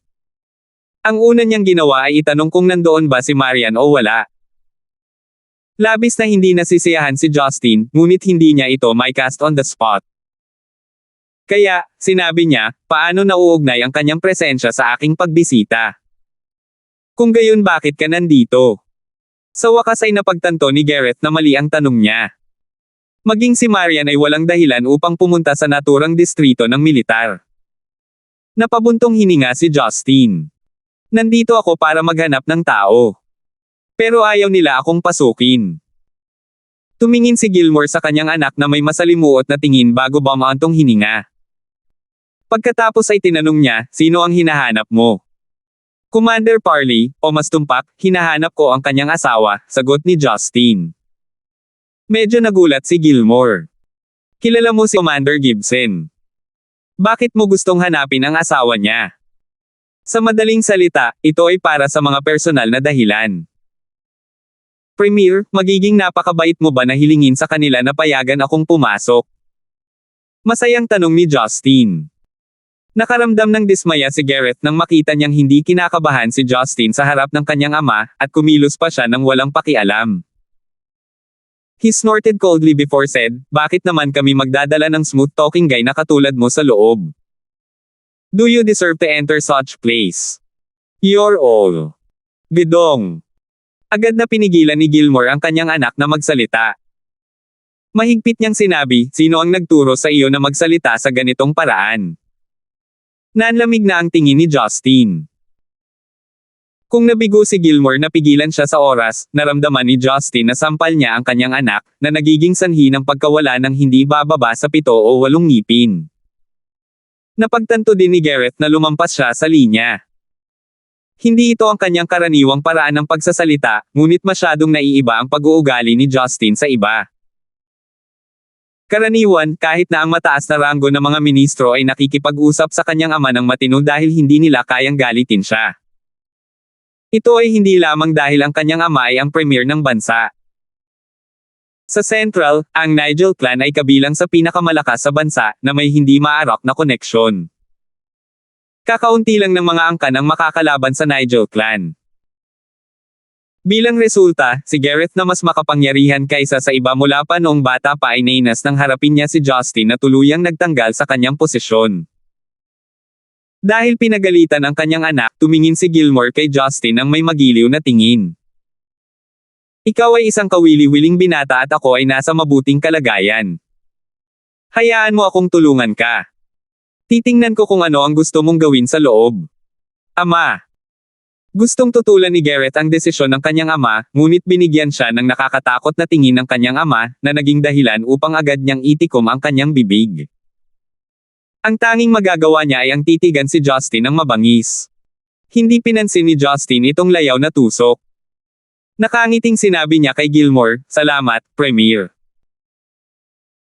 S1: Ang una niyang ginawa ay itanong kung nandoon ba si Marian o wala. Labis na hindi nasisiyahan si Justin, ngunit hindi niya ito may cast on the spot. Kaya, sinabi niya, paano nauugnay ang kanyang presensya sa aking pagbisita? Kung gayon bakit ka nandito? Sa wakas ay napagtanto ni Gareth na mali ang tanong niya. Maging si Marian ay walang dahilan upang pumunta sa naturang distrito ng militar. Napabuntong hininga si Justin. Nandito ako para maghanap ng tao. Pero ayaw nila akong pasukin. Tumingin si Gilmore sa kanyang anak na may masalimuot na tingin bago bumaantong hininga. Pagkatapos ay tinanong niya, sino ang hinahanap mo? Commander Parley, o mas tumpak, hinahanap ko ang kanyang asawa, sagot ni Justin. Medyo nagulat si Gilmore. Kilala mo si Commander Gibson. Bakit mo gustong hanapin ang asawa niya? Sa madaling salita, ito ay para sa mga personal na dahilan. Premier, magiging napakabait mo ba na hilingin sa kanila na payagan akong pumasok? Masayang tanong ni Justin. Nakaramdam ng dismaya si Gareth nang makita niyang hindi kinakabahan si Justin sa harap ng kanyang ama, at kumilos pa siya nang walang pakialam. He snorted coldly before said, bakit naman kami magdadala ng smooth-talking guy na katulad mo sa loob? Do you deserve to enter such place? You're all. Bidong. Agad na pinigilan ni Gilmore ang kanyang anak na magsalita. Mahigpit niyang sinabi, sino ang nagturo sa iyo na magsalita sa ganitong paraan? Nanlamig na ang tingin ni Justin. Kung nabigo si Gilmore na pigilan siya sa oras, naramdaman ni Justin na sampal niya ang kanyang anak, na nagiging sanhi ng pagkawala ng hindi bababa sa 7 o 8 ngipin. Napagtanto din ni Gareth na lumampas siya sa linya. Hindi ito ang kanyang karaniwang paraan ng pagsasalita, ngunit masyadong naiiba ang pag-uugali ni Justin sa iba. Karaniwan, kahit na ang mataas na ranggo ng mga ministro ay nakikipag-usap sa kanyang ama ng matino dahil hindi nila kayang galitin siya. Ito ay hindi lamang dahil ang kanyang ama ay ang premier ng bansa. Sa Central, ang Nigel clan ay kabilang sa pinakamalakas sa bansa na may hindi maarak na koneksyon. Kakaunti lang ng mga angkan ang makakalaban sa Nigel clan. Bilang resulta, si Gareth na mas makapangyarihan kaysa sa iba mula pa noong bata pa ay nainas nang harapin niya si Justin na tuluyang nagtanggal sa kanyang posisyon. Dahil pinagalitan ang kanyang anak, tumingin si Gilmore kay Justin ng may magiliw na tingin. Ikaw ay isang kawili-wiling binata at ako ay nasa mabuting kalagayan. Hayaan mo akong tulungan ka. Titingnan ko kung ano ang gusto mong gawin sa loob. Ama. Gustong tutulan ni Gareth ang desisyon ng kanyang ama, ngunit binigyan siya ng nakakatakot na tingin ng kanyang ama, na naging dahilan upang agad niyang itikom ang kanyang bibig. Ang tanging magagawa niya ay ang titigan si Justin ng mabangis. Hindi pinansin ni Justin itong layaw na tusok. Nakangiting sinabi niya kay Gilmore, salamat, Premier.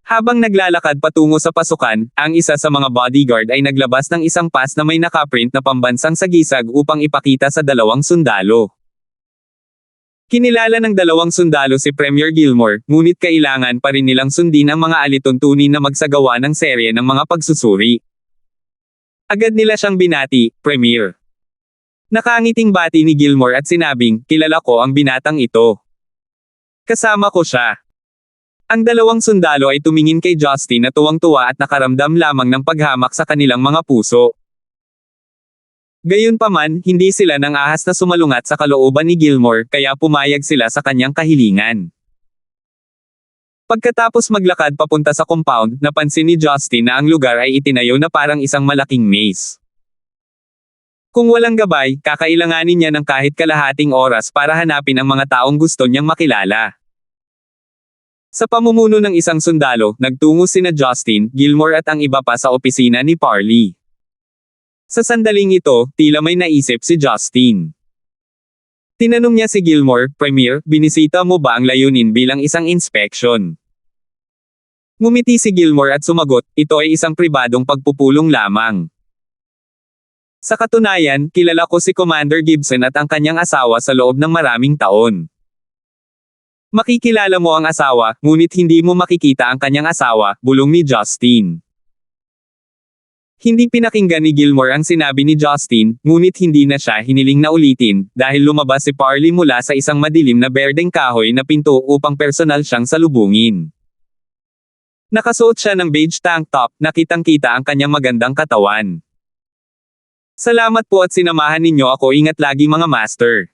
S1: Habang naglalakad patungo sa pasukan, ang isa sa mga bodyguard ay naglabas ng isang pass na may nakaprint na pambansang sagisag upang ipakita sa 2 sundalo. Kinilala ng 2 sundalo si Premier Gilmore, ngunit kailangan pa rin nilang sundin ang mga alituntunin na magsagawa ng serye ng mga pagsusuri. Agad nila siyang binati, Premier. Nakangiting bati ni Gilmore at sinabing, kilala ko ang binatang ito. Kasama ko siya. Ang 2 sundalo ay tumingin kay Justin na tuwang-tuwa at nakaramdam lamang ng paghamak sa kanilang mga puso. Gayunpaman, hindi sila nang ahas na sumalungat sa kalooban ni Gilmore, kaya pumayag sila sa kanyang kahilingan. Pagkatapos maglakad papunta sa compound, napansin ni Justin na ang lugar ay itinayo na parang isang malaking maze. Kung walang gabay, kakailanganin niya ng kahit kalahating oras para hanapin ang mga taong gusto niyang makilala. Sa pamumuno ng isang sundalo, nagtungo sina Justin, Gilmore at ang iba pa sa opisina ni Parley. Sa sandaling ito, tila may naisip si Justin. Tinanong niya si Gilmore, "Premier, binisita mo ba ang layunin bilang isang inspection?" Ngumiti si Gilmore at sumagot, "Ito ay isang pribadong pagpupulong lamang." Sa katunayan, kilala ko si Commander Gibson at ang kanyang asawa sa loob ng maraming taon. Makikilala mo ang asawa, ngunit hindi mo makikita ang kanyang asawa, bulong ni Justin. Hindi pinakinggan ni Gilmore ang sinabi ni Justin, ngunit hindi na siya hiniling na ulitin, dahil lumabas si Parley mula sa isang madilim na berdeng kahoy na pinto upang personal siyang salubungin. Nakasuot siya ng beige tank top, nakitang-kita ang kanyang magandang katawan. "Salamat po at sinamahan ninyo ako, ingat lagi mga master."